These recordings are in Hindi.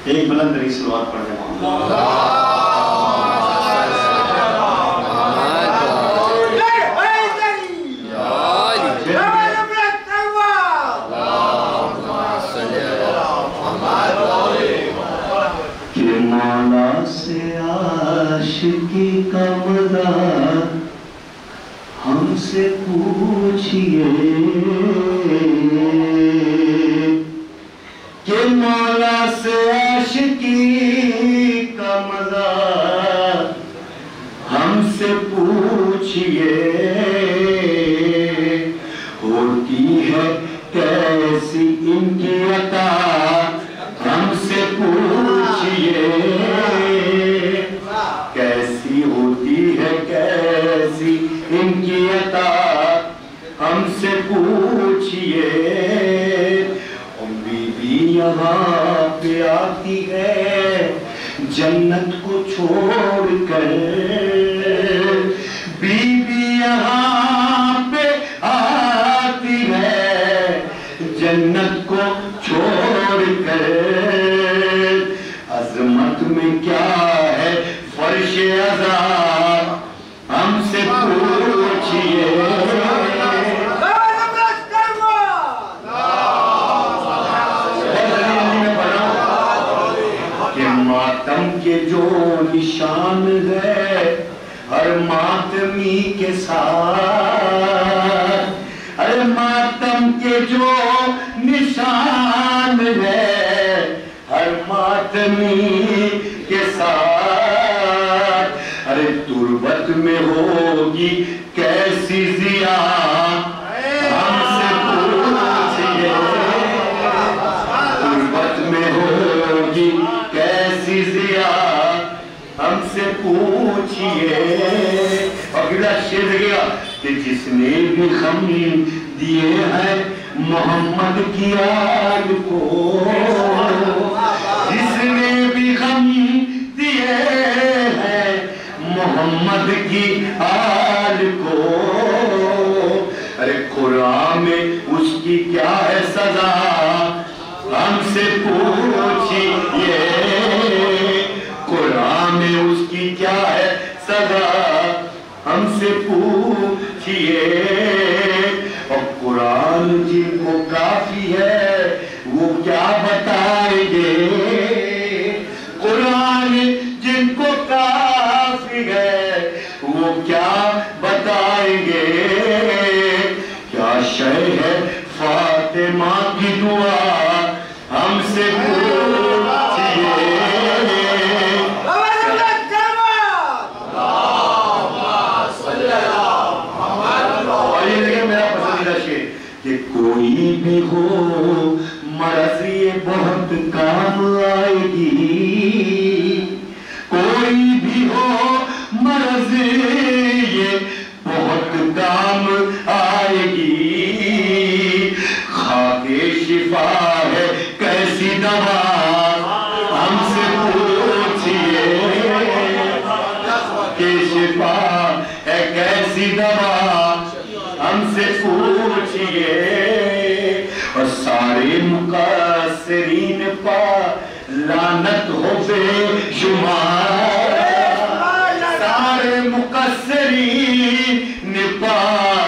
एक बुलंद तरीके से सलवात पढ़ दें। कि मौला से आशिकी का मज़ा हमसे पूछिए, कि मौला से आशिकी का मज़ा हमसे पूछिए, होती है कैसी इनकी अता हमसे पूछिए, कैसी होती है कैसी इनकी अता हमसे पूछिए। बीबी यहाँ पे आती है जन्नत को छोड़कर, बीबी यहाँ पे आती है जन्नत को छोड़कर, अजमत में क्या है फर्शे अज़ाब हमसे पूछिए। कि मातम के जो निशान है हर मातमी के साथ, अरे मातम के जो निशान है हर मातमी के साथ, अरे तुर्बत में होगी कैसी जिया हमसे पूछिए, तुर्बत में होगी कैसी जिया हमसे पूछिए। अगला शेर गया कि जिसने भी गम दिए हैं मोहम्मद की आल को, जिसने भी गम दिए हैं मोहम्मद की आल को, अरे कुरान में उसकी क्या है सजा हमसे पूछिए, कुरान में उसकी क्या है सजा हमसे पूछिए। और कुरान जिनको काफी है वो क्या बताएंगे, कुरान जिनको काफी है वो क्या बताएंगे। क्या शय है फातिमा की दुआ हमसे पूछिए। कि कोई भी हो मर्ज़ ये बहुत काम आएगी, कोई भी हो मर्ज़ ये बहुत काम आएगी। खाके शिफा है कैसी दवा हमसे पूछिए, कि शिफा है कैसी दवा हमसे पूछिए। और सारे मुकस्सिरीन पर लानत हो बेशुमार, सारे मुकस्सिरीन पर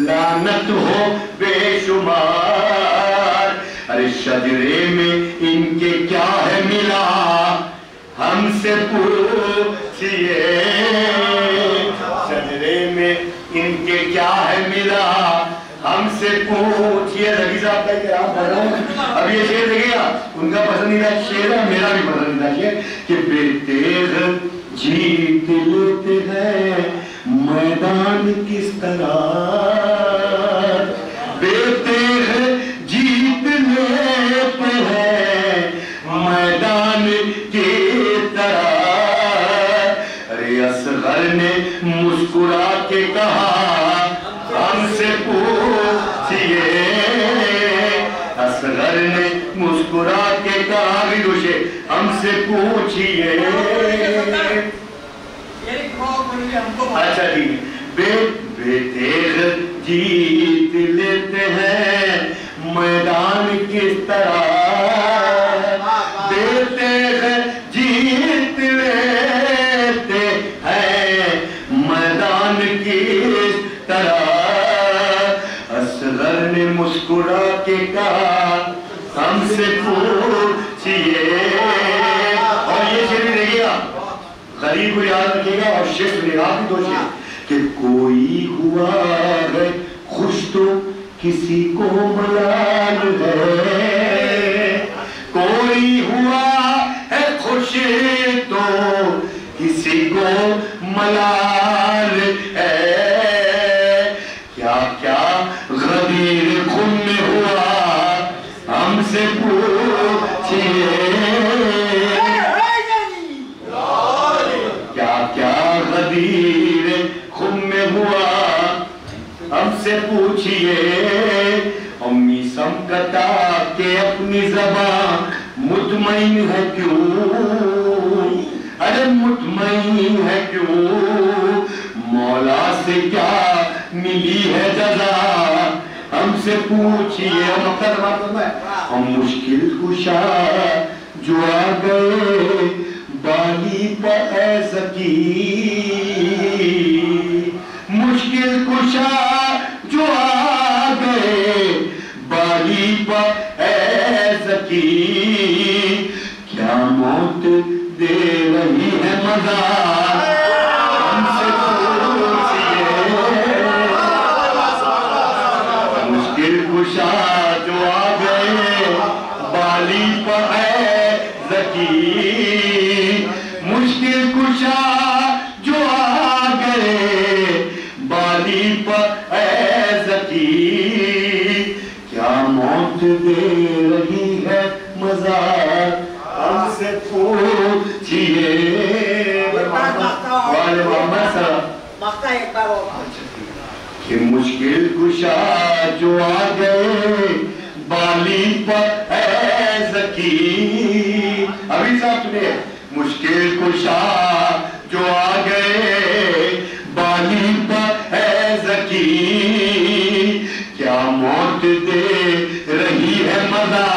लानत हो बेशुमार। अरे शजरे में इनके क्या है मिला हमसे पूछिए, शजरे में इनके क्या है मिला हमसे पूछिए। रवि साहब का क्या अब ये शेर देखिएगा, उनका पसंदीदा शेर है, मेरा भी पसंदीदा शेर कि बेतेग जीत लेते हैं मैदान किस तरह, बेतेग जीत लेते हैं मैदान की तरह। अरे असगर ने मुस्कुरा के कहा हमसे पूछिए, असगर ने मुस्कुरा के कहा विदुषे हमसे पूछिए। अच्छा ठीक है, बेतेग जीत लेते हैं मैदान किस तरह, बेतेग तहरीर को याद रखिएगा और शेर सुनिएगा आप भी दो शेर कि कोई हुआ है खुश तो किसी को मलाल है, कोई हुआ है खुश तो किसी को मलाल है, क्या क्या गदीर खून में हुआ हमसे पूछिए, क्या क्या गदीर खून में हुआ हमसे पूछिए। अम्मी समकता के अपनी ज़बान मुतमईन है क्यों, अरे मुतमईन है क्यों, मौला से क्या मिली है जज़ा हमसे पूछिए। हम मुश्किल कुशा जो आ गए बाली पर ऐसकी, मुश्किल कुशा जो आ गए बाली पर ऐसकी, क्या मौत दे रही है मजा हमसे पूछिए। मुश्किल कुशा जो आ गए बाली पर ऐसकी, मुश्किल कुशा जो आ गए बाली पर ऐसकी, क्या मौत दे रही है मजा हमसे पूछिए। कि मुश्किल कुशा जो आ गए बाली पर ऐसकी, अभी साहब सुनिए, मुश्किल कुशा जो आ गए बाली पर ऐसकी, क्या मौत दे रही है मजा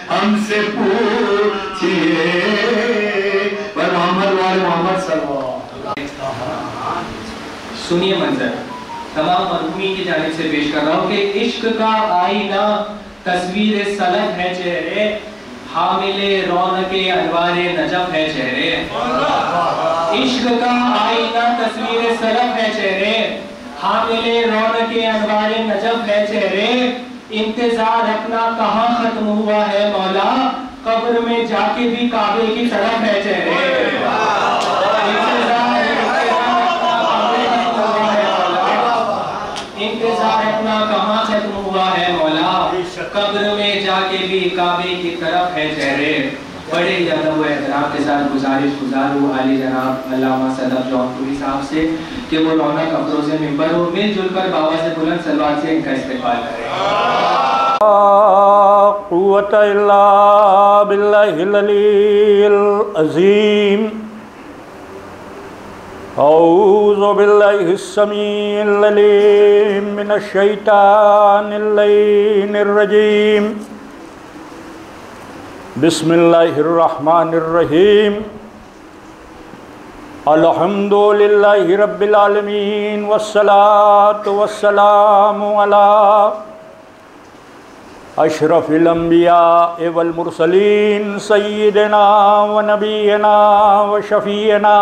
हमसे पूछिए। मोहम्मद वाले मोहम्मद सल्लल्लाहु। सुनिए मंजर तमाम मरहूमी की जानिब से पेश कर रहा हूँ कि इश्क का आईना तस्वीर सलफ है चेहरे, हामिले रौनके अनवारे नजफ है चेहरे। इश्क का आईना तस्वीर सलफ है चेहरे, हामिले रौनके अनवारे नजफ है चेहरे। इंतजार अपना कहाँ खत्म हुआ है मौला, कब्र में जाके भी काबे की तरफ है चेहरे। इंतजार अपना कहाँ खत्म हुआ है मौला, कब्र में जाके भी काबे की तरफ है चेहरे। बड़े ही अदब व एहतराम के साथ गुजार हूँ आली जनाब अल्लामा सदफ जौनपुरी साहब से कि वो रौनक अफरों से मिंबर हो, मिलजुल कर बाबा से बुलंद सलवात से इनका इस्तेमाल करें। क़ुव्वत इल्ला बिल्लाहिल अलील अज़ीम। औज़ु बिल्लाहिस समीइल अलीम मिनश शैतानिर रजीम। बिस्मिल्लाहिर रहमानिर रहीम। अल्हम्दुलिल्लाहि रब्बिल आलमीन वस्सलातु वस्सलामु अला अशरफिल अंबिया वल मुरसलीन सय्यिदिना व नबीना व शफीना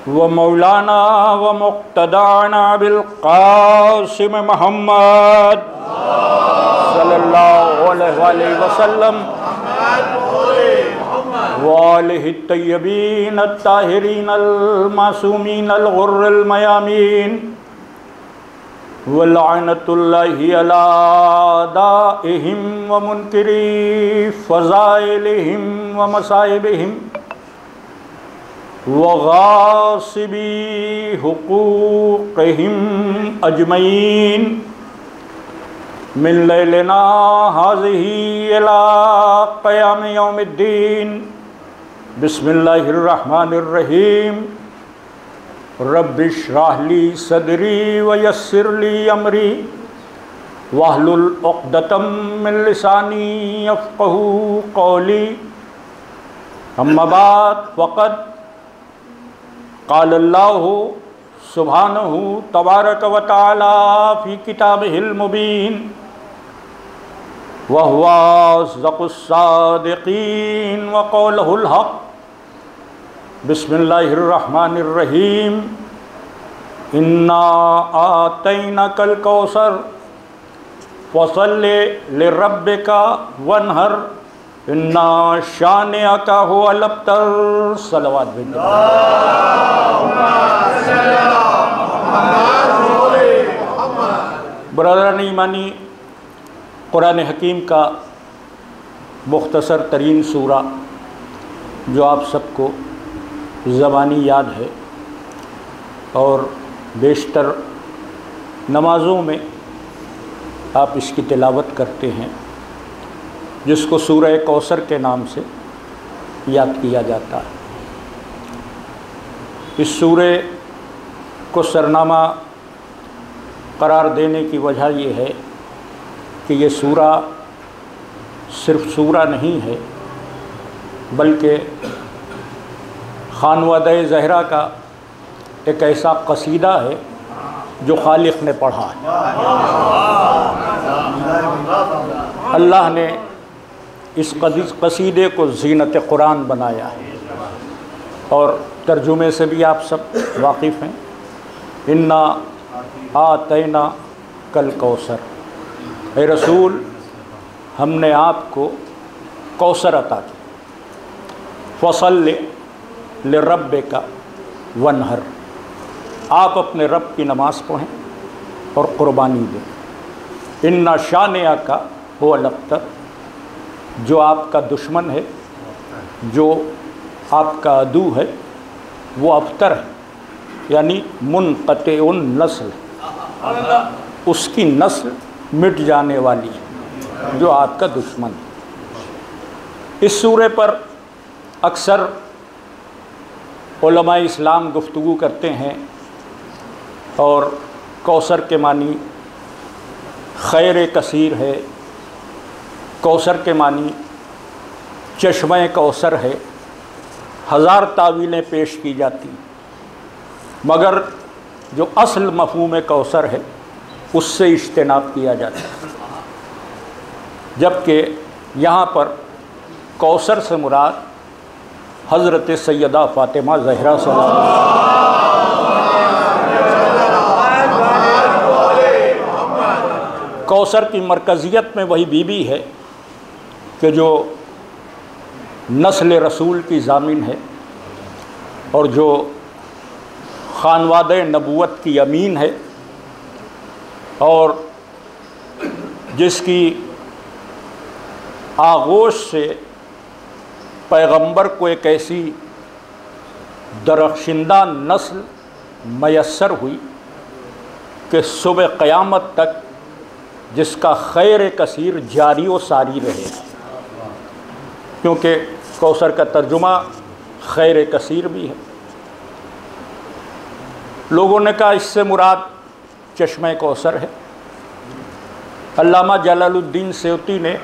व मौलाना व मुक़्तदाना बिल क़ासिम मुहम्मद सल्लल्लाहु अलैहि वसल्लम व आलिहि तय्यबीन अत्ताहिरीन अल मासूमीन अल गुर्रिल मयामीन व लअनतुल्लाहि अला दाइहिम व मुनकिरी फ़ज़ाइलिहिम व मसाइबिहिम व गासिबी हुकूक़िहिम अजमईन मिन लैलिना हाज़िही इला क़याम यौमिद्दीन। बिस्मिल्लाहिर रहमानिर रहीम। रब्बिश्रह ली सदरी व यस्सिर ली अमरी वहलुल उक़दतम मिन लिसानी यफ़क़हू क़ौली। अम्मा बाद फ़क़द क़ाल अल्लाहु सुब्हानहु तबारक व तआला फ़ी किताबिहिल मुबीन व हुवा अस्दक़ुस सादिक़ीन व क़ौलुहुल हक़ बिस्मिल्लाहिर्रहमानिर्रहीम। इन्ना आतैनाकल कौसर फसल्लि लिरब्बिका वन्हर इन्ना शानिअका हुवल अब्तर। सलवात भेजो। ब्रदरान ईमानी, कुरान हकीम का मुख्तसर तरीन सूरा जो आप सबको ज़बानी याद है और बेशतर नमाज़ों में आप इसकी तिलावत करते हैं, जिसको सूरह कौसर के नाम से याद किया जाता है। इस सूरे को सरनामा करार देने की वजह ये है कि ये सूरा सिर्फ सूरा नहीं है, बल्कि खानवादे ज़हरा का एक ऐसा कसीदा है जो खालिक ने पढ़ा है। अल्लाह ने इस कसीदे को ज़ीनत कुरान बनाया है और तर्जुमे से भी आप सब वाकिफ़ हैं। इन्ना आतैना कल कौसर, ए रसूल हमने आपको कौसर अता की। फसल्लि लिरब्बिका वन्हर, आप अपने रब की नमाज़ पढ़ें और क़ुरबानी दें। इन्ना शानिअका हुवल अब्तर, जो आपका दुश्मन है, जो आपका अदू है, वो अब्तर है, यानी मुनक़तिउन नस्ल, उसकी नस्ल मिट जाने वाली है, जो आपका दुश्मन है। इस सूरे पर अक्सर उलमाए इस्लाम गुफ्तगू करते हैं और कौसर के मानी खैर कसीर है, कौसर के मानी चश्मे कौसर है। हज़ार तावीलें पेश की जाती, मगर जो असल मफ़हूम कौसर है उससे इज्तिनाब किया जाता है। जबकि यहाँ पर कौसर से मुराद हज़रत सैयदा फ़ातिमा ज़हरा सल्लल्लाहु अलैहि वसल्लम। कौसर की मरकज़ियत में वही बीबी है कि जो नस्ल रसूल की ज़ामिन है और जो खानवादे नबूवत की अमीन है और जिसकी आगोश से पैगंबर को एक ऐसी दरख्शिंदा नस्ल मयस्सर हुई कि सुबह क़यामत तक जिसका खैर कसीर जारी व सारी रहे, क्योंकि कौसर का तर्जुमा खैर कसीर भी है। लोगों ने कहा इससे मुराद चश्मे कौसर है। अल्लामा जलालुद्दीन सयूती ने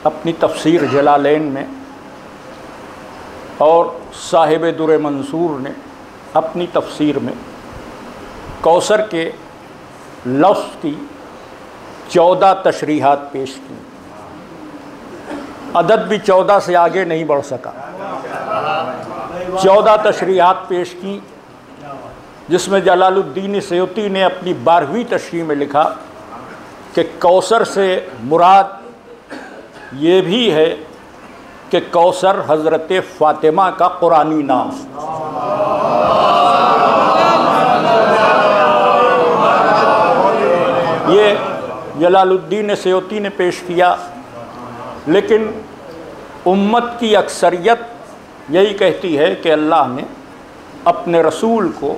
अपनी तफसीर जलालैन में और साहिब दुर मंसूर ने अपनी तफसीर में कौसर के लफ्ज़ की 14 तशरीहात पेश की। अदद भी 14 से आगे नहीं बढ़ सका। 14 तशरीहात पेश की, जिसमें जलालुद्दीन सयूती ने अपनी 12वीं तशरीह में लिखा कि कौसर से मुराद ये भी है कि कौसर हज़रत फ़ातिमा का कुरानी नाम। ये जलालुद्दीन सयूती ने पेश किया, लेकिन उम्मत की अक्सरियत यही कहती है कि अल्लाह ने अपने रसूल को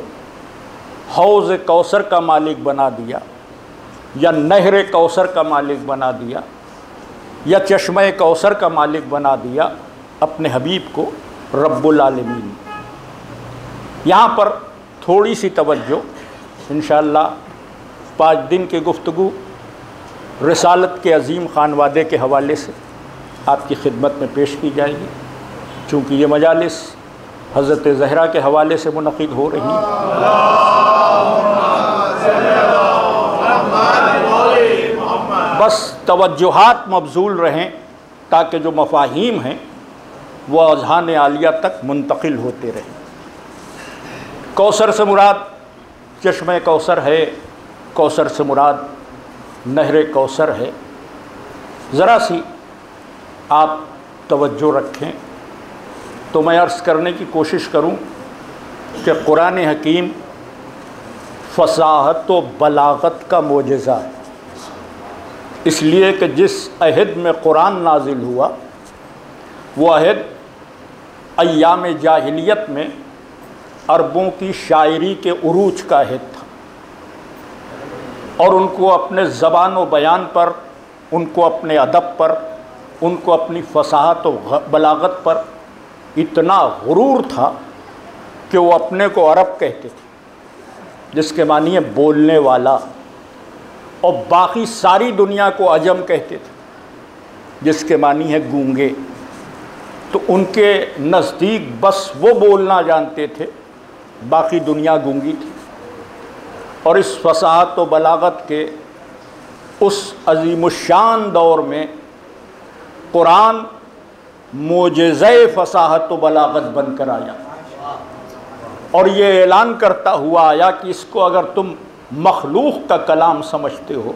हौज़ कौसर का मालिक बना दिया, या नहर कौसर का मालिक बना दिया, या चश्मे कौसर का मालिक बना दिया अपने हबीब को रब्बुल आलमीन। यहाँ पर थोड़ी सी तवज्जो इंशाअल्लाह 5 दिन की गुफ्तगू रिसालत के अज़ीम खानवादे के हवाले से आपकी खिदमत में पेश की जाएगी। चूँकि ये मजालिस हज़रत ज़हरा के हवाले से मुनक़िद हो रही हैं, बस तवज्जुहात मबज़ूल रहें ताकि जो मफ़ाहीम हैं वो अज़हान आलिया तक मुंतकिल होते रहे। कौसर से मुराद चश्मे कौसर है, कौसर से मुराद नहर कौसर है। ज़रा सी आप तवज्जो रखें तो मैं अर्ज़ करने की कोशिश करूं कि कुरान हकीम फसाहत व बलागत का मोजज़ा है, इसलिए कि जिस अहद में कुरान नाजिल हुआ वो अहद अय्याम जाहिलियत में अरबों की शायरी के उरूज का अहद था, और उनको अपने ज़बान व बयान पर, उनको अपने अदब पर, उनको अपनी फसाहत व बलागत पर इतना गुरूर था कि वो अपने को अरब कहते थे, जिसके मानी है बोलने वाला, और बाकी सारी दुनिया को अजम कहते थे, जिसके मानी है गूंगे। तो उनके नज़दीक बस वो बोलना जानते थे, बाकी दुनिया गूंगी थी। और इस फसाहत व बलागत के उस अज़ीमुश्शान दौर में कुरान मोजज़े फसाहत व बलागत बनकर आया, और ये ऐलान करता हुआ आया कि इसको अगर तुम मखलूक का कलाम समझते हो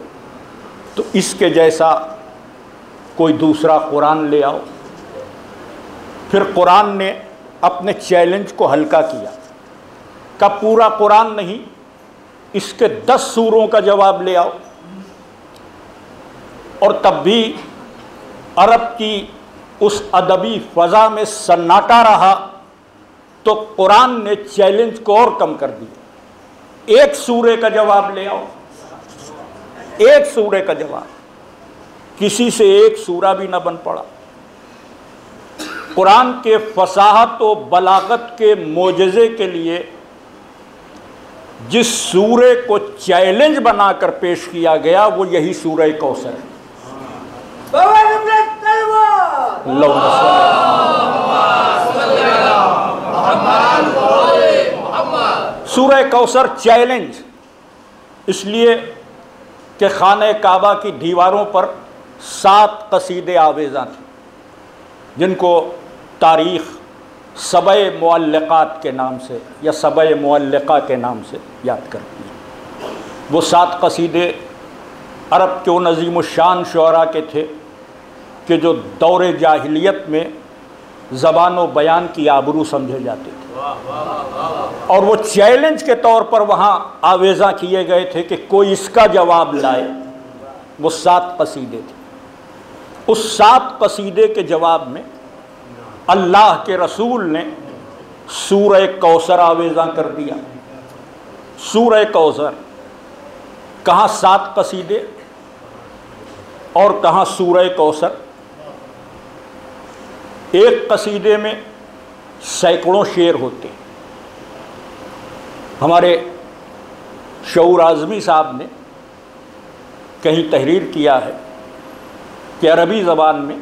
तो इसके जैसा कोई दूसरा कुरान ले आओ। फिर कुरान ने अपने चैलेंज को हल्का किया, का पूरा कुरान नहीं, इसके 10 सूरों का जवाब ले आओ। और तब भी अरब की उस अदबी फ़ज़ा में सन्नाटा रहा, तो कुरान ने चैलेंज को और कम कर दिया। 1 सूरे का जवाब ले आओ, 1 सूरे का जवाब। किसी से 1 सूरा भी ना बन पड़ा। कुरान के फसाहत व बलागत के मोजज़े के लिए जिस सूरे को चैलेंज बनाकर पेश किया गया वो यही सूरह कौसर है। सूरह कौसर चैलेंज इसलिए कि खाने काबा की दीवारों पर 7 कसीदे आवेज़ा थे, जिनको तारीख़ सबए मुअल्लिक़ात के नाम से या सबए मुअल्लिक़ा के नाम से याद करती है। वो 7 कसीदे अरब के उन अज़ीमुश्शान शुअरा के थे कि जो दौरे जाहिलियत में ज़बान व बयान की आबरू समझे जाते थे, और वो चैलेंज के तौर पर वहाँ आवेज़ा किए गए थे कि कोई इसका जवाब लाए। वो 7 कसीदे थे। उस 7 कसीदे के जवाब में अल्लाह के रसूल ने सूरह कौसर आवेज़ा कर दिया। सूरह कौसर, कहाँ 7 कसीदे और कहाँ सूरह कौसर। एक कसीदे में सैकड़ों शेर होते। हमारे शऊर आज़मी साहब ने कहीं तहरीर किया है कि अरबी ज़बान में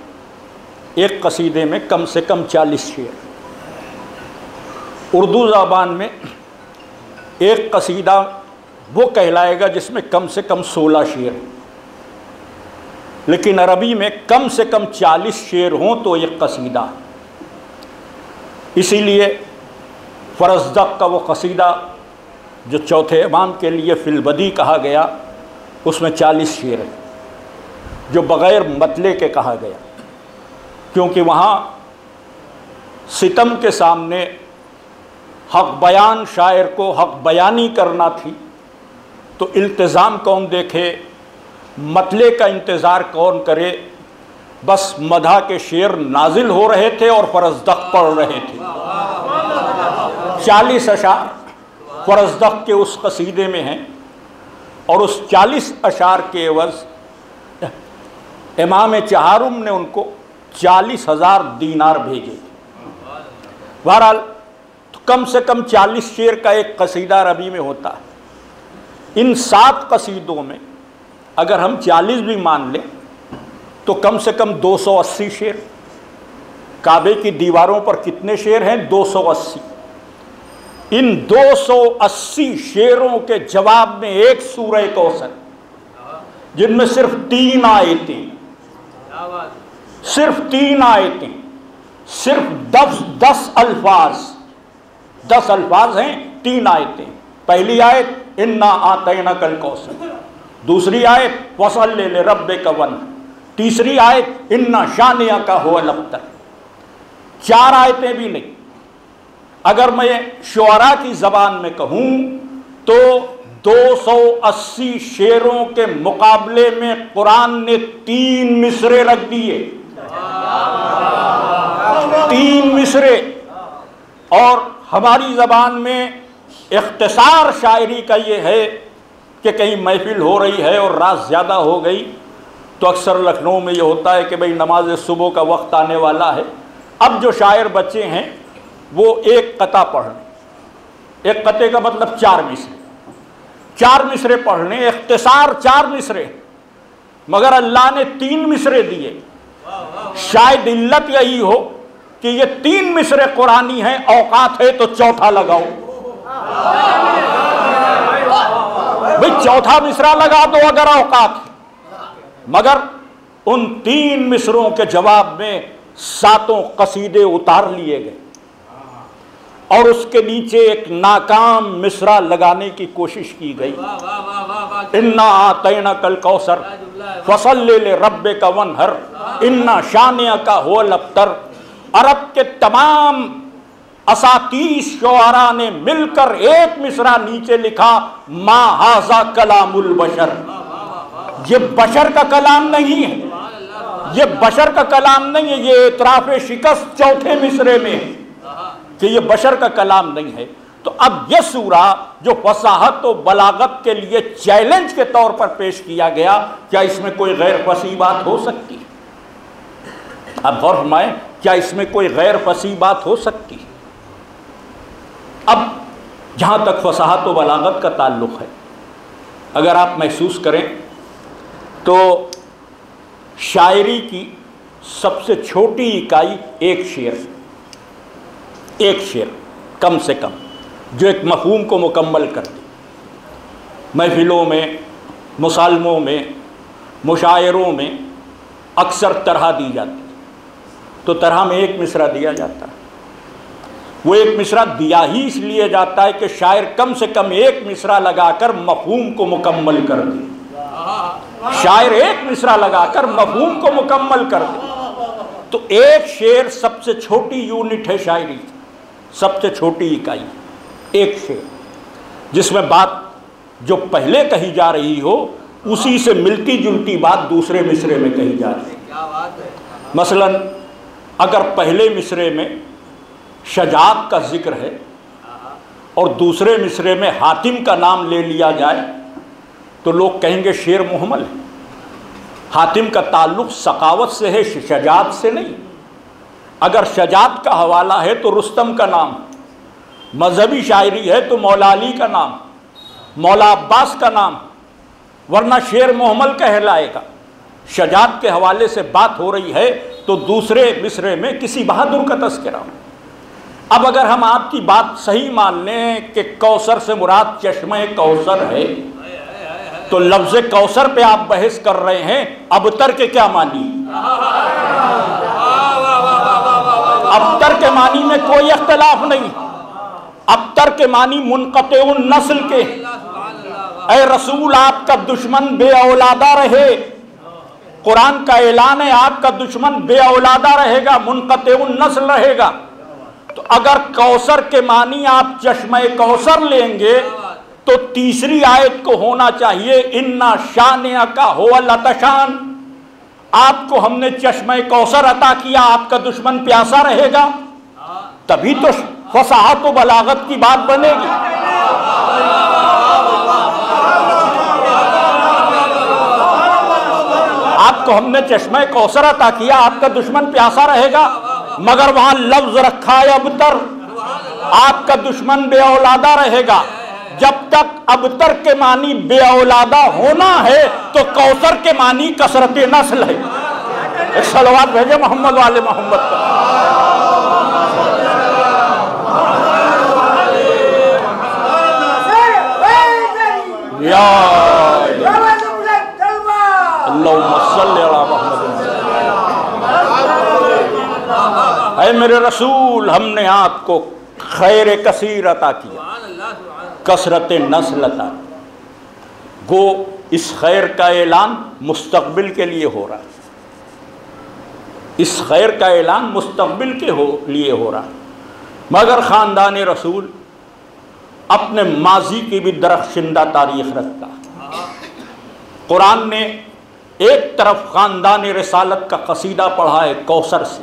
एक कसीदे में कम से कम 40 शेर, उर्दू ज़बान में एक कसीदा वो कहलाएगा जिसमें कम से कम 16 शेर, लेकिन अरबी में कम से कम 40 शेर हों तो एक कसीदा। इसीलिए फ़रज़दक़ का वो कसीदा जो चौथे इमाम के लिए फ़िलबदी कहा गया, उसमें 40 शेर है, जो बग़ैर मतले के कहा गया, क्योंकि वहाँ सितम के सामने हक़ बयान शायर को हक़ बयानी करना थी, तो इल्तिज़ाम कौन देखे, मतले का इंतज़ार कौन करे। बस मधा के शेर नाजिल हो रहे थे और फ़रज़दक़ पढ़ रहे थे। 40 अशार फ़रज़दक़ के उस कसीदे में हैं, और उस 40 अशार के एवज़ इमाम चहारुम ने उनको 40,000 दीनार भेजे। बहरहाल तो कम से कम 40 शेर का एक कसीदा अरबी में होता है। इन 7 कसीदों में अगर हम 40 भी मान लें तो कम से कम 280 शेर। काबे की दीवारों पर कितने शेर हैं? 280। इन 280 शेरों के जवाब में एक सूरह कौसर, जिनमें सिर्फ 3 आयतें, सिर्फ 3 आयतें, सिर्फ 10 अल्फाज, 10 अल्फाज हैं, 3 आयतें। पहली आयत इन्ना आतैना कल कौसर, दूसरी आयत वसल्ले ले रब्बिका वन्हर, तीसरी आयत इन्ना शानिया का हुवल अब्तर। 4 आयतें भी नहीं। अगर मैं शुअरा की ज़बान में कहूँ तो 280 शेरों के मुकाबले में कुरान ने 3 मिसरे रख दिए, 3 मिसरे। और हमारी ज़बान में इख्तिसार शायरी का ये है कि कहीं महफिल हो रही है और रात ज़्यादा हो गई तो अक्सर लखनऊ में ये होता है कि भाई नमाज सुबह का वक्त आने वाला है। अब जो शायर बच्चे हैं वो एक कता पढ़ने, एक कते का मतलब 4 मिसरे, 4 मिसरे पढ़ने, इख्तिसार 4 मिसरे, मगर अल्लाह ने 3 मिसरे दिए। शायद इल्लत यही हो कि ये 3 मिसरे कुरानी हैं, औकात है तो चौथा लगाओ भाई, चौथा मिसरा लगा दो अगर औकात है। मगर उन 3 मिसरों के जवाब में 7 कसीदे उतार लिए गए और उसके नीचे एक नाकाम मिसरा लगाने की कोशिश की गई। इन्ना आतैना कल कौसर फसल्ले ले रब्बिका वन्हर इन्ना शानिया का हुवल अब्तर। अरब के तमाम असातीस शुअरा ने मिलकर एक मिसरा नीचे लिखा, मा हाजा कलामुल बशर, ये बशर का कलाम नहीं है, ये बशर का कलाम नहीं है। ये इतराफ़े शिकस्त चौथे मिसरे में है कि ये बशर का कलाम नहीं है। तो अब यह सूरा जो फसाहत और बलागत के लिए चैलेंज के तौर पर पेश किया गया, क्या इसमें कोई गैर फसी बात हो सकती है? अब गौर फरमाएं, क्या इसमें कोई गैर फसी बात हो सकती है? अब जहाँ तक फसाहत और बलागत का ताल्लुक़ है, अगर आप महसूस करें तो शायरी की सबसे छोटी इकाई एक शेर, एक शेर कम से कम, जो एक मफ़हूम को मुकम्मल कर दे। महफिलों में, मुसालमों में, मुशायरों में अक्सर तरह दी जाती, तो तरह में एक मिसरा दिया जाता है। वो एक मिसरा दिया ही इसलिए जाता है कि शायर कम से कम एक मिसरा लगाकर मफ़हूम को मुकम्मल कर दे। शायर एक मिसरा लगाकर मफ़हूम को मुकम्मल कर दे। तो एक शेर सबसे छोटी यूनिट है शायरी, सबसे छोटी इकाई, एक शेर, जिसमें बात जो पहले कही जा रही हो उसी से मिलती जुलती बात दूसरे मिसरे में कही जा रही है। मसलन अगर पहले मिसरे में शजाअत का जिक्र है और दूसरे मिसरे में हातिम का नाम ले लिया जाए तो लोग कहेंगे शेर मुहम्मल है। हातिम का ताल्लुक़ सकावत से है, शजाअत से नहीं। अगर शजाअत का हवाला है तो रुस्तम का नाम, मजहबी शायरी है तो मौला अली का नाम, मौला अब्बास का नाम, वरना शेर मुहम्मल कहलाएगा। शजाअत के हवाले से बात हो रही है तो दूसरे मिसरे में किसी बहादुर का तज़किरा। अब अगर हम आपकी बात सही मान लें कि कौसर से मुराद चश्मे कौसर है, तो लफ्ज़ कौसर पे आप बहस कर रहे हैं, अबतर के क्या मानी? अबतर के मानी में कोई इख्तिलाफ नहीं। अबतर के मानी मुनक़तिउन नस्ल के, ऐ रसूल आपका दुश्मन बे औलादा रहे। कुरान का ऐलान है आपका दुश्मन बे औलादा रहेगा, मुनक़तिउन नस्ल रहेगा। तो अगर कौसर के मानी आप चश्मे कौसर लेंगे तो तीसरी आयत को होना चाहिए इन्ना शानिया का हुवल अतशान, आपको हमने चश्मे कौसर अता किया, आपका दुश्मन प्यासा रहेगा, तभी तो फसाहत व बलागत की बात बनेगी। आपको हमने चश्मे कौसर अता किया, आपका दुश्मन प्यासा रहेगा, मगर वहां लफ्ज रखा है अबतर, आपका दुश्मन बे औलादा रहेगा। जब तक अबतर के मानी बे औलादा होना है तो कौसर के मानी कसरत नस्ल है। एक सलवात भेजे मोहम्मद वाले मोहम्मद को। या अल्लाहुम्मा सल्ली अला मुहम्मद। ऐ मेरे रसूल, हमने आपको खैर कसीर अता किया, कसरत नस्ल अता। गो इस खैर का ऐलान मुस्तकबिल के लिए हो रहा है, इस खैर का ऐलान मुस्तकबिल के लिए हो रहा है। मगर ख़ानदान रसूल अपने माजी की भी दरख्शिंदा तारीख रखता है। कुरान ने एक तरफ ख़ानदान रिसालत का कसीदा पढ़ा है कौसर से,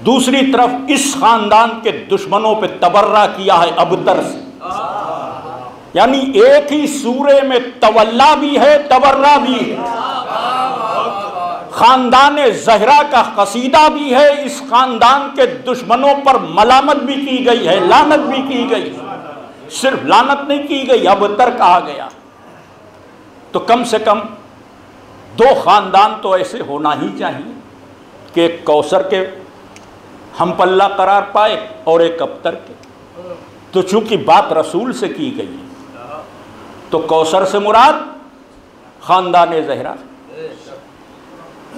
दूसरी तरफ इस ख़ानदान के दुश्मनों पे तबर्रा किया है अबतर से। यानी एक ही सूरे में तवल्ला भी है, तबर्रा भी है। ख़ानदान ज़हरा का कसीदा भी है, इस ख़ानदान के दुश्मनों पर मलामत भी की गई है, लानत भी की गई। सिर्फ लानत नहीं की गई, अबतर कहा गया। तो कम से कम दो ख़ानदान तो ऐसे होना ही चाहिए कि एक कौसर के हम पल्ला करार पाए और एक अबतर के। तो चूंकि बात रसूल से की गई है तो कौसर से मुराद ख़ानदान ज़हरा,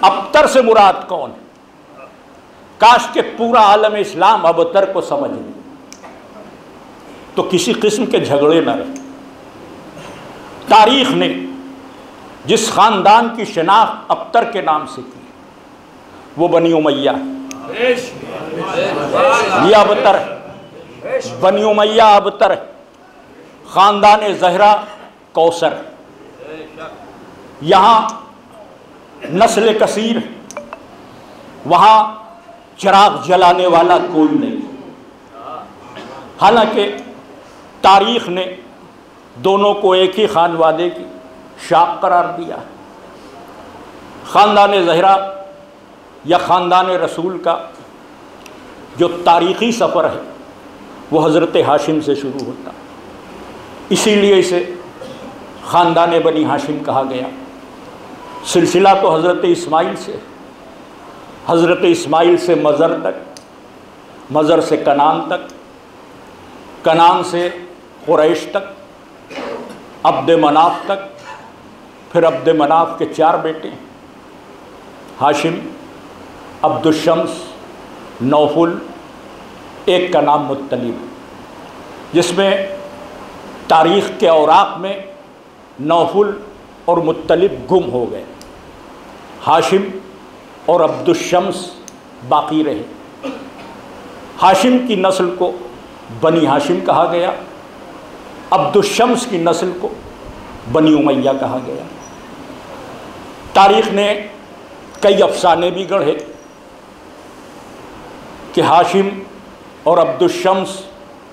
अबतर से मुराद कौन है? काश के पूरा आलम इस्लाम अबतर को समझ ले तो किसी किस्म के झगड़े न रहे। तारीख ने जिस ख़ानदान की शनाख्त अबतर के नाम से की वो बनी उमैया, ये अबतर, बनी उमैया अबतर, ख़ानदान ज़हरा कौसर। यहाँ नस्ल कसीर, वहाँ चिराग जलाने वाला कोई नहीं। हालांकि तारीख ने दोनों को एक ही खानवादे की शाख करार दिया। ख़ानदान ज़हरा या ख़ानदान रसूल का जो तारीख़ी सफ़र है वो हज़रत हाशिम से शुरू होता, इसीलिए इसे ख़ानदान बनी हाशिम कहा गया। सिलसिला तो हज़रत इस्माइल से, हज़रत इस्माइल से मज़र तक, मज़र से कनान तक, कनान से कुरैश तक, अब्द मनाफ तक, फिर अब्द मनाफ के 4 बेटे हाशिम, अब्दुशम्स, नौफुल, एक का नाम मुत्तलिब, जिसमें तारीख़ के औराक़ में नौफुल और मुत्तलिब गुम हो गए। हाशिम और अब्दुशम्स बाकी रहे। हाशिम की नस्ल को बनी हाशिम कहा गया, अब्दुशम्स की नस्ल को बनी उमैया कहा गया। तारीख़ ने कई अफसाने भी गढ़े कि हाशिम और अब्दुशम्स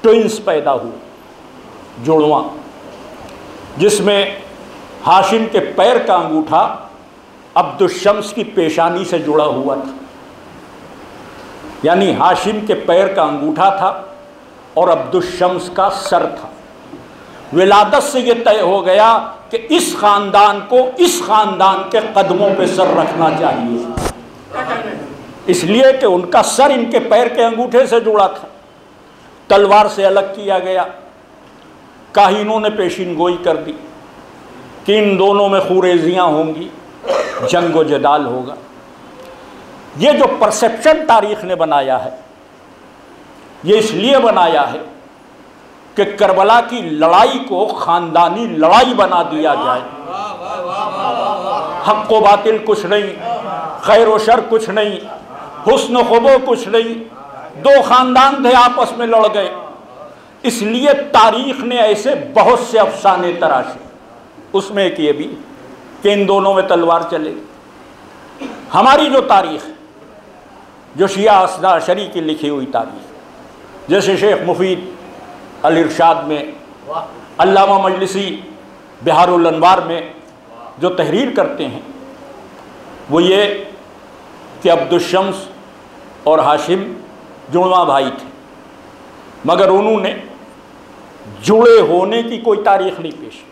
ट्विंस पैदा हुए, जुड़वा, जिसमें हाशिम के पैर का अंगूठा अब्दुशम्स की पेशानी से जुड़ा हुआ था। यानी हाशिम के पैर का अंगूठा था और अब्दुशम्स का सर था। विलादत से ये तय हो गया कि इस ख़ानदान को इस ख़ानदान के कदमों पे सर रखना चाहिए, इसलिए कि उनका सर इनके पैर के अंगूठे से जुड़ा था। तलवार से अलग किया गया। काहिनों ने पेशीन गोई कर दी कि इन दोनों में खुरेजियाँ होंगी, जंग व जदाल होगा। ये जो परसेप्शन तारीख़ ने बनाया है ये इसलिए बनाया है कि करबला की लड़ाई को ख़ानदानी लड़ाई बना दिया जाए। हक़ व बातिल कुछ नहीं, खैर व शर कुछ नहीं, हुस्न ख़ुबो कुछ नहीं, दो ख़ानदान थे आपस में लड़ गए। इसलिए तारीख़ ने ऐसे बहुत से अफसाने तराशे, उसमें एक ये भी कि इन दोनों में तलवार चलेगी। हमारी जो तारीख़, जो शिया असना अशरी की लिखी हुई तारीख़, जैसे शेख मुफीद अल इरशाद में, अल्लामा मजलिसी बिहारुल अनवार में जो तहरीर करते हैं वो ये कि अब्दुशम्स और हाशिम जुड़वा भाई थे, मगर उन्होंने जुड़े होने की कोई तारीख़ नहीं पेश।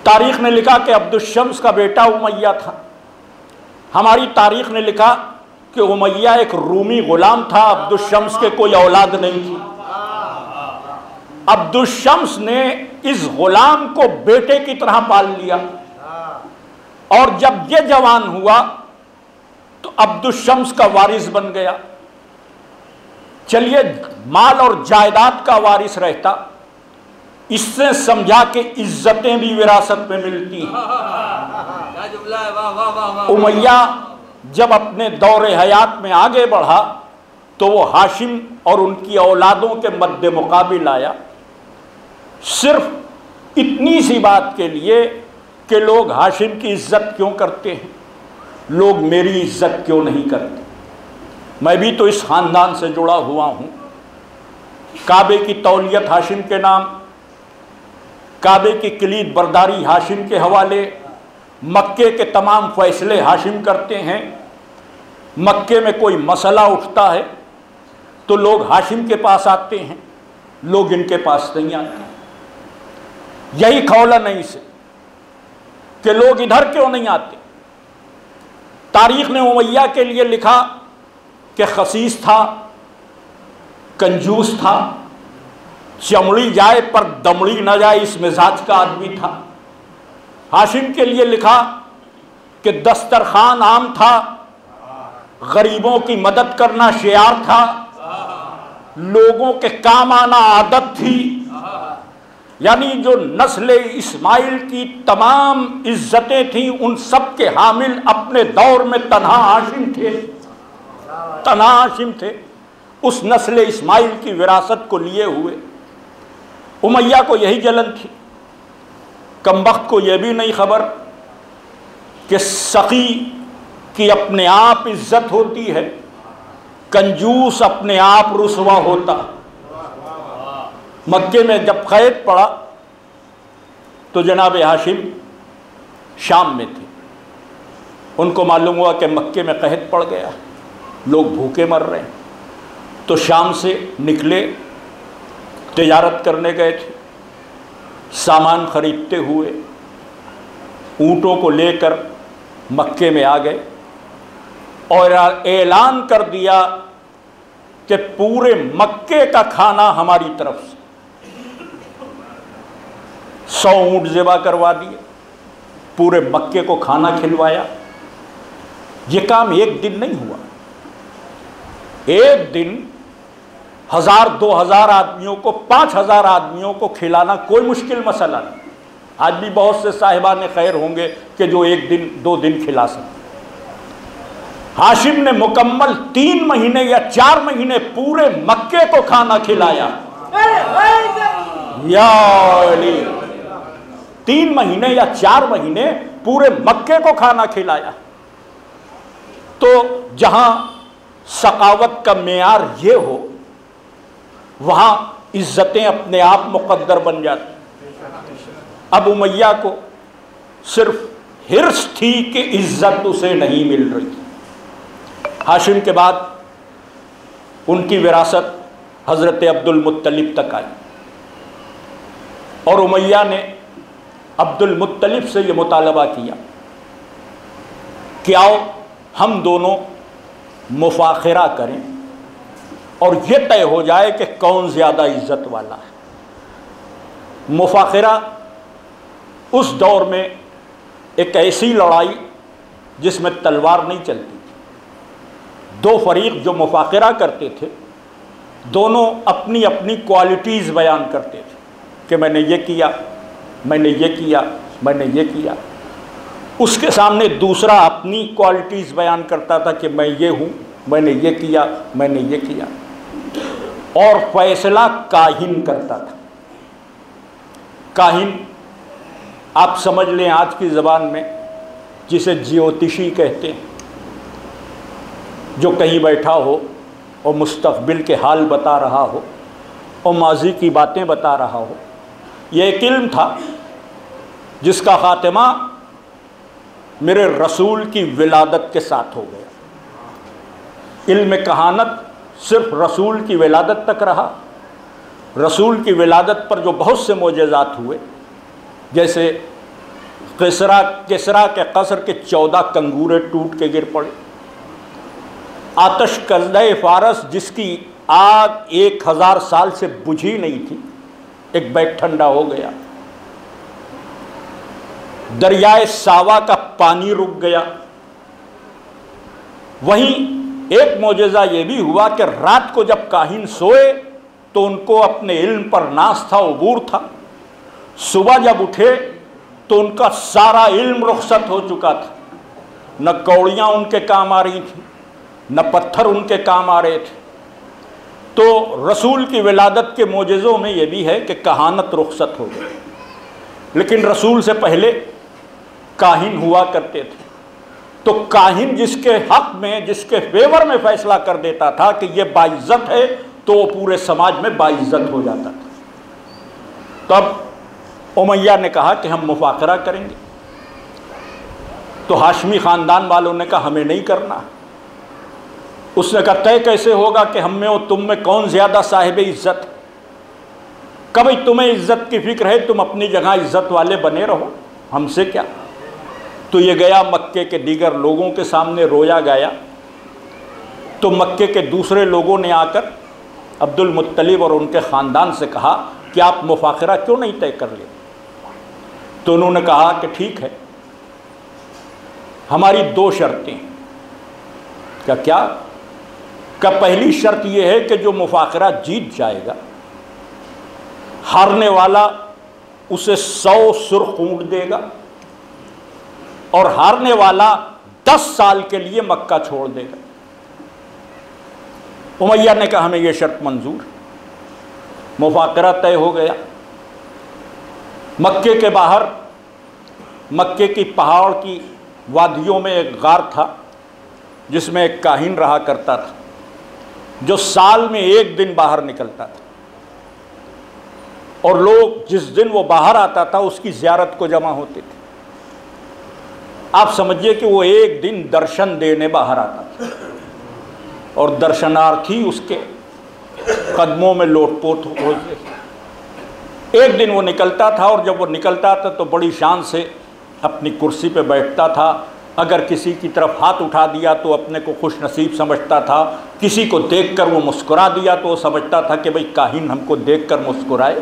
तारीख़ ने लिखा कि अब्दुशम्स का बेटा उमैया था। हमारी तारीख़ ने लिखा कि उमैया एक रूमी गुलाम था, अब्दुशम्स के कोई औलाद नहीं थी। अब्दुशम्स ने इस गुलाम को बेटे की तरह पाल लिया और जब ये जवान हुआ तो अब्दुशम्स का वारिस बन गया। चलिए माल और जायदाद का वारिस रहता, इससे समझा कि इज्जतें भी विरासत में मिलती हैं। उमैया जब अपने दौरे हयात में आगे बढ़ा तो वो हाशिम और उनकी औलादों के मद्दे मुकाबिल आया, सिर्फ इतनी सी बात के लिए कि लोग हाशिम की इज्जत क्यों करते हैं, लोग मेरी इज्जत क्यों नहीं करते। मैं भी तो इस ख़ानदान से जुड़ा हुआ हूँ। काबे की तौलियत हाशिम के नाम, काबे की किलीद बरदारी हाशिम के हवाले, मक्के के तमाम फैसले हाशिम करते हैं। मक्के में कोई मसला उठता है तो लोग हाशिम के पास आते हैं, लोग इनके पास नहीं आते। यही खौलन है इसे कि लोग इधर क्यों नहीं आते। तारीख ने उमैया के लिए लिखा कि खसीस था, कंजूस था, चमड़ी जाए पर दमड़ी न जाए इस मिजाज का आदमी था। हाशिम के लिए लिखा कि दस्तरखान आम था, गरीबों की मदद करना शियार था, लोगों के काम आना आदत थी। यानी जो नस्ल इस्माइल की तमाम इज्जतें थीं उन सब के हामिल अपने दौर में तन्हा हाशिम थे, तन्हा हाशिम थे, उस नस्ल इस्माइल की विरासत को लिए हुए। उमैया को यही जलन थी। कमबख्त को यह भी नहीं खबर कि सखी की अपने आप इज्जत होती है, कंजूस अपने आप रुसवा होता। मक्के में जब कैद पड़ा तो जनाब हाशिम शाम में थे। उनको मालूम हुआ कि मक्के में कैद पड़ गया, लोग भूखे मर रहे हैं। तो शाम से निकले, तिजारत करने गए थे, सामान खरीदते हुए ऊँटों को लेकर मक्के में आ गए और ऐलान कर दिया कि पूरे मक्के का खाना हमारी तरफ से। 100 ऊँट ज़िबा करवा दिए, पूरे मक्के को खाना खिलवाया। ये काम एक दिन नहीं हुआ, एक दिन 1000-2000 आदमियों को, 5000 आदमियों को खिलाना कोई मुश्किल मसला नहीं। आज भी बहुत से साहिबान खैर होंगे कि जो एक दिन 2 दिन खिला सकते। हाशिम ने मुकम्मल 3 महीने या 4 महीने पूरे मक्के को खाना खिलाया। या अली, 3 महीने या 4 महीने पूरे मक्के को खाना खिलाया। तो जहां सकावत का मेयार ये हो वहां इज्जतें अपने आप मुकद्दर बन जाती। अब उमैया को सिर्फ हिर्स थी कि इज्जत उसे नहीं मिल रही थी। हाशिम के बाद उनकी विरासत हज़रत अब्दुल मुत्तलिब तक आई और उमैया ने अब्दुल मुत्तलिब से ये मुतालबा किया कि आओ हम दोनों मुफाखरा करें और ये तय हो जाए कि कौन ज़्यादा इज्जत वाला है। मुफाखरा उस दौर में एक ऐसी लड़ाई जिसमें तलवार नहीं चलती। 2 फरीक जो मुफाखरा करते थे, दोनों अपनी अपनी क्वालिटीज़ बयान करते थे कि मैंने ये किया, मैंने ये किया, मैंने ये किया। उसके सामने दूसरा अपनी क्वालिटीज़ बयान करता था कि मैं ये हूँ, मैंने ये किया, मैंने ये किया। और फैसला काहिन करता था। काहिन आप समझ लें आज की ज़बान में जिसे ज्योतिषी कहते हैं, जो कहीं बैठा हो और मुस्तक़बिल के हाल बता रहा हो और माजी की बातें बता रहा हो। यह एक इल्म था जिसका ख़ात्मा मेरे रसूल की विलादत के साथ हो गया। इल्म कहानत सिर्फ रसूल की विलादत तक रहा। रसूल की विलादत पर जो बहुत से मोजज़ात हुए, जैसे किसरा के कसर के 14 कंगूरे टूट के गिर पड़े। आतश कज़्ज़े फ़ारस जिसकी आग 1000 साल से बुझी नहीं थी, एक बैग ठंडा हो गया। दरियाए सावा का पानी रुक गया। वहीं एक मौजज़ा ये भी हुआ कि रात को जब काहिन सोए तो उनको अपने इल्म पर नाज था, उबूर था। सुबह जब उठे तो उनका सारा इल्म रुखसत हो चुका था। न कौड़ियाँ उनके काम आ रही थी, न पत्थर उनके काम आ रहे थे। तो रसूल की विलादत के मोजज़ों में ये भी है कि कहानत रुखसत हो गई। लेकिन रसूल से पहले काहिन हुआ करते थे, तो काहिन जिसके हक में, जिसके फेवर में फैसला कर देता था कि ये बाइज्जत है, तो वो पूरे समाज में बाइज्जत हो जाता था। तब उमैया ने कहा कि हम मुफाकरा करेंगे। तो हाशमी ख़ानदान वालों ने कहा हमें नहीं करना। उसने कहा तय कैसे होगा कि हम में और तुम में कौन ज़्यादा साहिब इज़्ज़त। कभी तुम्हें इज़्ज़त की फ़िक्र है, तुम अपनी जगह इज़्ज़त वाले बने रहो, हमसे क्या। तो ये गया मक्के के दीगर लोगों के सामने रोया गया। तो मक्के के दूसरे लोगों ने आकर अब्दुल मुत्तलिब और उनके ख़ानदान से कहा कि आप मुफाकरा क्यों नहीं तय कर ले। तो उन्होंने कहा कि ठीक है, हमारी दो शर्तें। क्या? पहली शर्त यह है कि जो मुफाकरा जीत जाएगा, हारने वाला उसे 100 सुर्ख ऊंट देगा और हारने वाला 10 साल के लिए मक्का छोड़ देगा। उमैया ने कहा हमें यह शर्त मंजूर। मुफाकरा तय हो गया। मक्के के बाहर, मक्के की पहाड़ की वादियों में एक गार था जिसमें एक काहिन रहा करता था, जो साल में एक दिन बाहर निकलता था। और लोग जिस दिन वो बाहर आता था उसकी ज़ियारत को जमा होते थे। आप समझिए कि वो एक दिन दर्शन देने बाहर आता था और दर्शनार्थी उसके कदमों में लोटपोट होते। एक दिन वो निकलता था और जब वो निकलता था तो बड़ी शान से अपनी कुर्सी पे बैठता था। अगर किसी की तरफ हाथ उठा दिया तो अपने को खुश नसीब समझता था, किसी को देखकर वो मुस्कुरा दिया तो वो समझता था कि भाई काहिन हमको देखकर मुस्कुराए।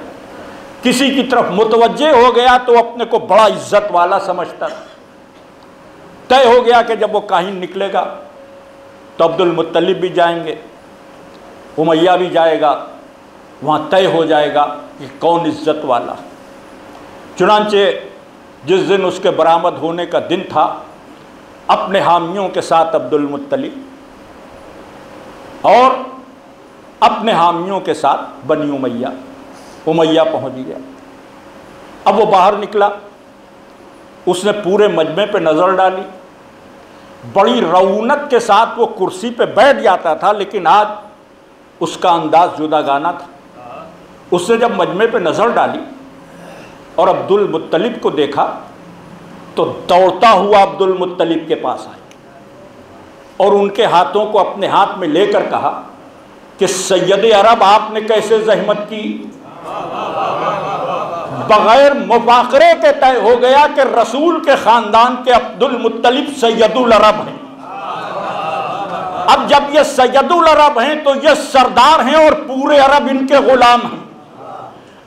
किसी की तरफ मुतवज्जे हो गया तो अपने को बड़ा इज्जत वाला समझता था। तय हो गया कि जब वो काहिन निकलेगा तो अब्दुल मुत्तलिब भी जाएंगे, उमैया भी जाएगा, वहाँ तय हो जाएगा कि कौन इज्जत वाला। चुनांचे जिस दिन उसके बरामद होने का दिन था, अपने हामियों के साथ अब्दुल मुत्तलिब और अपने हामियों के साथ बनी उमैया पहुंच गया। अब वो बाहर निकला, उसने पूरे मजमे पे नज़र डाली। बड़ी रौनक के साथ वो कुर्सी पे बैठ जाता था, लेकिन आज उसका अंदाज जुदागाना था। उसने जब मजमे पे नज़र डाली और अब्दुल मुत्तलिब को देखा तो दौड़ता हुआ अब्दुल मुत्तलिब के पास आया और उनके हाथों को अपने हाथ में लेकर कहा कि सैयद अरब आपने कैसे जहमत की। बगैर मुफाकरे के तय हो गया कि रसूल के ख़ानदान के अब्दुल मुत्तलिब सैयदुल अरब हैं। अब जब ये सैयदुल अरब हैं तो ये सरदार हैं और पूरे अरब इनके ग़ुलाम हैं।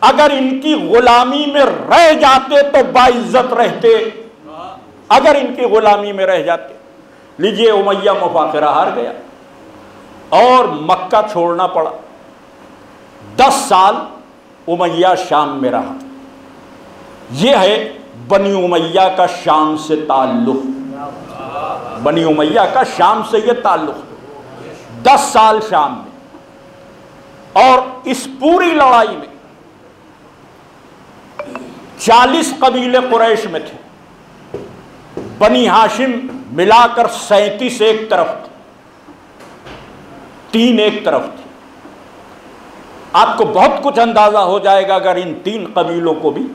अगर इनकी ग़ुलामी में रह जाते तो बाइज्जत रहते, अगर इनकी ग़ुलामी में रह जाते। लीजिए, उमैया मुफाकरा हार गया और मक्का छोड़ना पड़ा। 10 साल उमैया शाम में रहा। यह है बनी उमैया का शाम से ताल्लुक़। बनी उमैया का शाम से यह ताल्लुक़। 10 साल शाम में, और इस पूरी लड़ाई में 40 कबीले कुरैश में थे। बनी हाशिम मिलाकर 37 एक तरफ थे, 3 एक तरफ थे। आपको बहुत कुछ अंदाजा हो जाएगा अगर इन 3 कबीलों को भी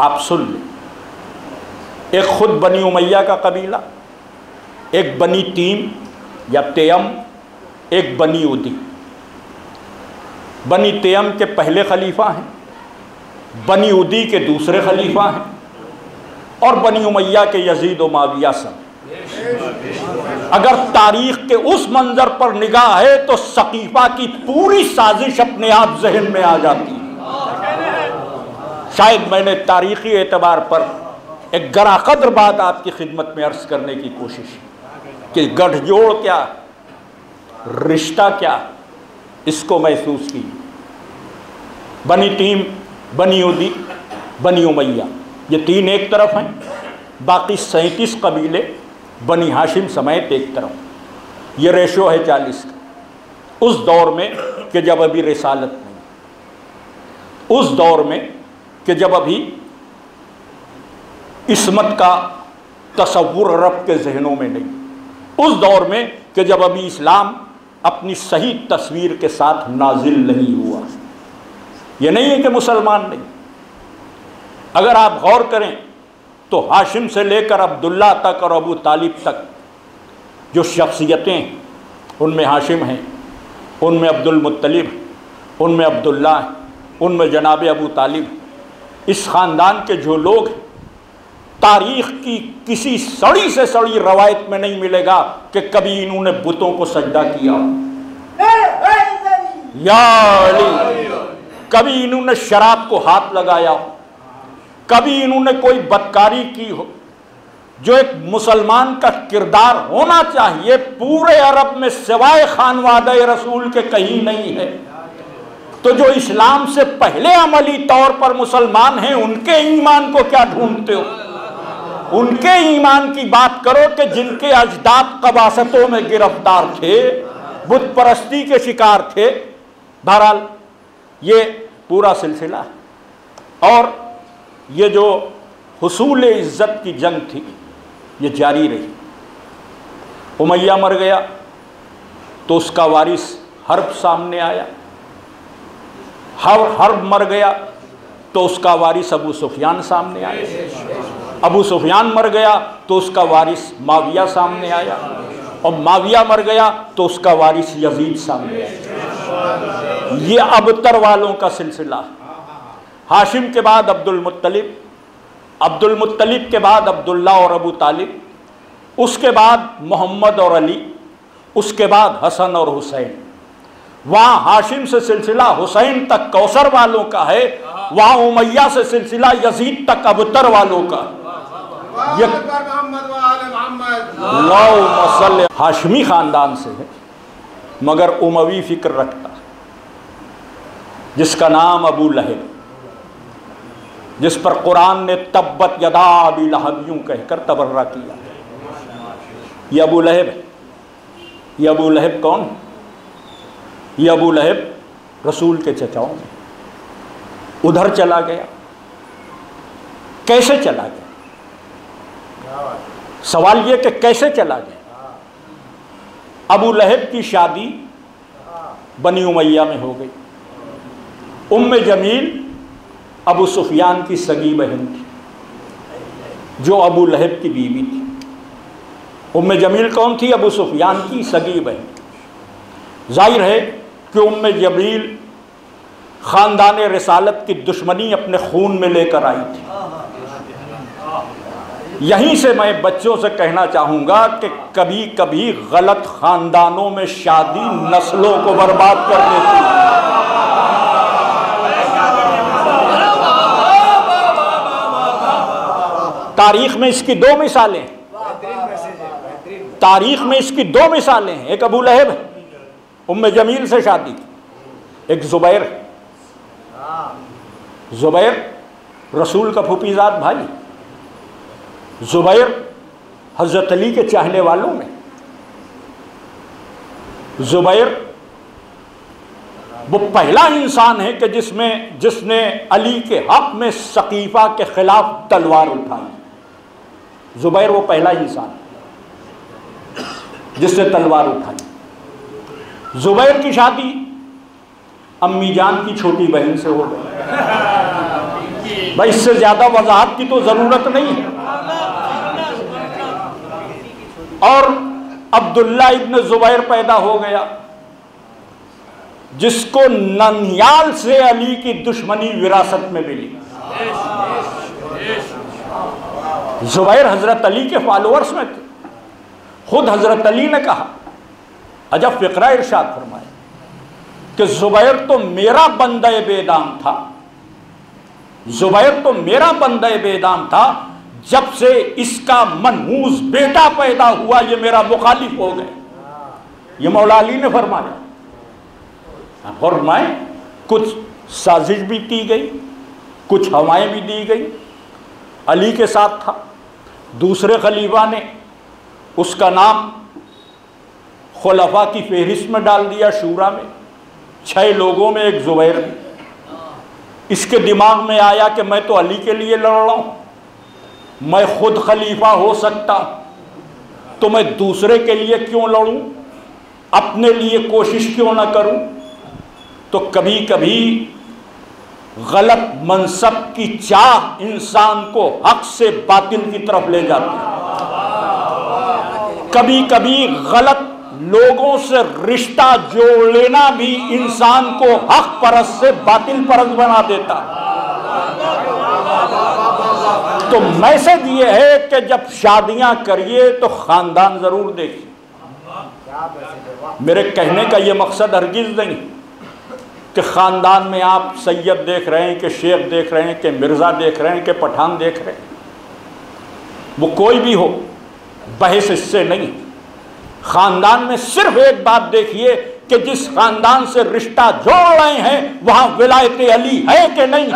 आप सुन लें। एक खुद बनी उमैया का कबीला, एक बनी तीम या तेयम, एक बनी उदी। बनी तेयम के पहले खलीफा हैं, बनी उदी के दूसरे खलीफा हैं, और बनी उमैया के यजीद व माविया सब। अगर तारीख के उस मंजर पर निगाह है तो सकीफा की पूरी साजिश अपने आप जहन में आ जाती है। शायद मैंने तारीखी एतबार पर एक गरा कद्र बात आपकी खिदमत में अर्ज करने की कोशिश कि गठजोड़ क्या, रिश्ता क्या, इसको महसूस की। बनी टीम, बनी उदी, बनी उमैया, ये तीन एक तरफ हैं, बाकी 37 कबीले बनी हाशिम समेत एक तरफ। ये रेशो है 40 का। उस दौर में कि जब अभी रिसालत नहीं, उस दौर में कि जब अभी इस्मत का तसव्वुर अरब के जहनों में नहीं, उस दौर में कि जब अभी इस्लाम अपनी सही तस्वीर के साथ नाजिल नहीं हुआ। यह नहीं है कि मुसलमान नहीं। अगर आप गौर करें तो हाशिम से लेकर अब्दुल्ला तक और अबू तालिब तक जो शख्सियतें, उनमें हाशिम हैं, उनमें अब्दुल मुत्तलिब, उनमें अब्दुल्ला, उनमें जनाब अबू तालिब, इस ख़ानदान के जो लोग, तारीख़ की किसी सड़ी से सड़ी रवायत में नहीं मिलेगा कि कभी इन्होंने बुतों को सजदा किया या अली, कभी इन्होंने शराब को हाथ लगाया हो, कभी इन्होंने कोई बदकारी की हो। जो एक मुसलमान का किरदार होना चाहिए पूरे अरब में सिवाय खानवादे रसूल के कहीं नहीं है। तो जो इस्लाम से पहले अमली तौर पर मुसलमान हैं, उनके ईमान को क्या ढूंढते हो? उनके ईमान की बात करो कि जिनके अजदाद कबासतों में गिरफ्तार थे, बुत परस्ती के शिकार थे। बहरहाल ये पूरा सिलसिला है और ये जो हुसूल इज़्ज़त की जंग थी ये जारी रही। उमैया मर गया तो उसका वारिस हर्ब सामने आया, हर्ब मर गया तो उसका वारिस अबू सुफियान सामने आया, अबू सुफियान मर गया तो उसका वारिस माविया सामने आया, और माविया मर गया तो उसका वारिस यजीद सामने आया। ये अबतर वालों का सिलसिला। हाशिम के बाद अब्दुल मुत्तलिब, अब्दुल मुत्तलिब के बाद अब्दुल्ला और अबू तालिब, उसके बाद मोहम्मद और अली, उसके बाद हसन और हुसैन। वहाँ हाशिम से सिलसिला हुसैन तक कौसर वालों का है, वहाँ उमैया से सिलसिला यजीद तक अबतर वालों का। ये हाशमी ख़ानदान से है मगर उमवी फ़िक्र रखता है, जिसका नाम अबू लहब, जिस पर कुरान ने तब्बत यदा अबी लहब यूं कहकर तबर्रा किया। ये अबू लहब है। ये अबू लहब कौन? ये अबू लहब रसूल के चचाओं में उधर चला गया। कैसे चला गया? सवाल ये कि कैसे चला गया? अबू लहब की शादी बनी उमैया में हो गई। उम्मे जमील अबू सुफियान की सगी बहन थी, जो अबू लहब की बीवी थी। उम्मे जमील कौन थी? अबू सुफियान की सगी बहन। जाहिर है कि उम्मे जमील ख़ानदान रिसालत की दुश्मनी अपने खून में लेकर आई थी। यहीं से मैं बच्चों से कहना चाहूँगा कि कभी कभी गलत ख़ानदानों में शादी नस्लों को बर्बाद कर देती है। तारीख में इसकी दो मिसालें हैं। तारीख में इसकी दो मिसालें हैं। एक अबू लहब है, उम्मे जमील से शादी की। एक ज़ुबैर, ज़ुबैर रसूल का फूफीज़ाद भाई। ज़ुबैर हज़रत अली के चाहने वालों में। ज़ुबैर वो पहला इंसान है कि जिसने अली के हक़ में सकीफ़ा के ख़िलाफ़ तलवार उठाई। ज़ुबैर वो पहला इंसान जिसने तलवार उठाई। ज़ुबैर की शादी अम्मी जान की छोटी बहन से हो गई। भाई इससे ज़्यादा वजाहत की तो ज़रूरत नहीं है। और अब्दुल्ला इब्न ज़ुबैर पैदा हो गया, जिसको ननियाल से अली की दुश्मनी विरासत में मिली। ज़ुबैर हज़रत अली के फॉलोअर्स में थे। खुद हज़रत अली ने कहा, अजब फ़िक्रा इरशाद फरमाया कि ज़ुबैर तो मेरा बंदे बेदाम था, ज़ुबैर तो मेरा बंदे बेदाम था, जब से इसका मनहूस बेटा पैदा हुआ ये मेरा मुखालिफ हो गया। ये मौला अली ने फरमाया। फरमाए कुछ साजिश भी की गई, कुछ हवाएं भी दी गई। अली के साथ था, दूसरे खलीफा ने उसका नाम खुलफा की फहरिस्त में डाल दिया शूरा में। 6 लोगों में एक जुबैर भी। इसके दिमाग में आया कि मैं तो अली के लिए लड़ रहा हूँ, मैं खुद खलीफा हो सकता हूँ, तो मैं दूसरे के लिए क्यों लड़ूं, अपने लिए कोशिश क्यों ना करूं। तो कभी कभी गलत मनसब की चाह इंसान को हक से बातिल की तरफ ले जाती है। कभी कभी गलत लोगों से रिश्ता जोड़ लेना भी इंसान को हक परस्त से बातिल परस्त बना देता। तो मैसेज ये है कि जब शादियां करिए तो खानदान जरूर देखिए। मेरे कहने का ये मकसद हरगिज नहीं कि खानदान में आप सैयद देख रहे हैं, कि शेख देख रहे हैं, कि मिर्जा देख रहे हैं, कि पठान देख रहे हैं। वो कोई भी हो, बहस इससे नहीं। खानदान में सिर्फ एक बात देखिए कि जिस खानदान से रिश्ता जोड़ रहे हैं वहां विलायत अली है कि नहीं।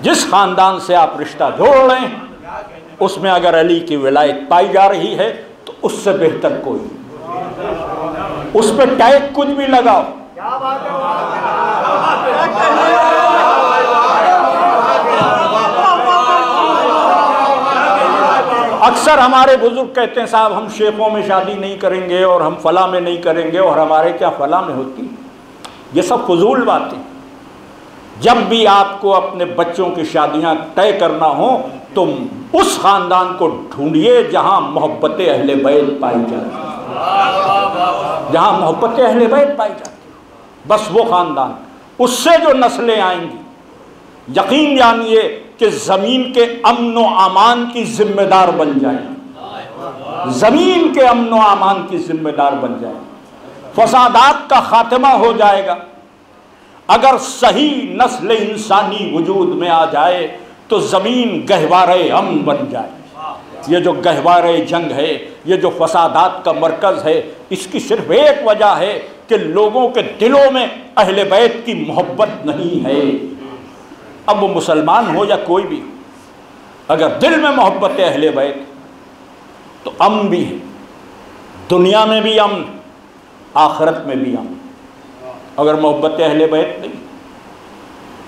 जिस खानदान से आप रिश्ता जोड़ रहे हैं उसमें अगर अली की विलायत पाई जा रही है तो उससे बेहतर कोई, उस पर टैग कुछ भी लगाओ। अक्सर हमारे बुजुर्ग कहते हैं साहब हम शेखों में शादी नहीं करेंगे और हम फला में नहीं करेंगे और हमारे क्या फला में होती। ये सब फजूल बातें। जब भी आपको अपने बच्चों की शादियां तय करना हो तो उस खानदान को ढूंढिए जहां मोहब्बत अहले बैत पाई जाती, जहां मोहब्बत अहले बैत पाई जाती, बस वो खानदान, उससे जो नस्लें आएंगी यकीन जानिए कि ज़मीन के अमन व अमान की जिम्मेदार बन जाए, ज़मीन के अमन व अमान की जिम्मेदार बन जाए। फसादात का खात्मा हो जाएगा। अगर सही नस्ल इंसानी वजूद में आ जाए तो ज़मीन गहवारे अमन बन जाए। ये जो गहवारे जंग है, ये जो फसादात का मरकज़ है, इसकी सिर्फ एक वजह है कि लोगों के दिलों में अहले बैत की मोहब्बत नहीं है। अब वो मुसलमान हो या कोई भी, अगर दिल में मोहब्बत है अहले बैत तो अमन भी है, दुनिया में भी अमन, आखिरत में भी अमन। अगर मोहब्बत अहले बैत नहीं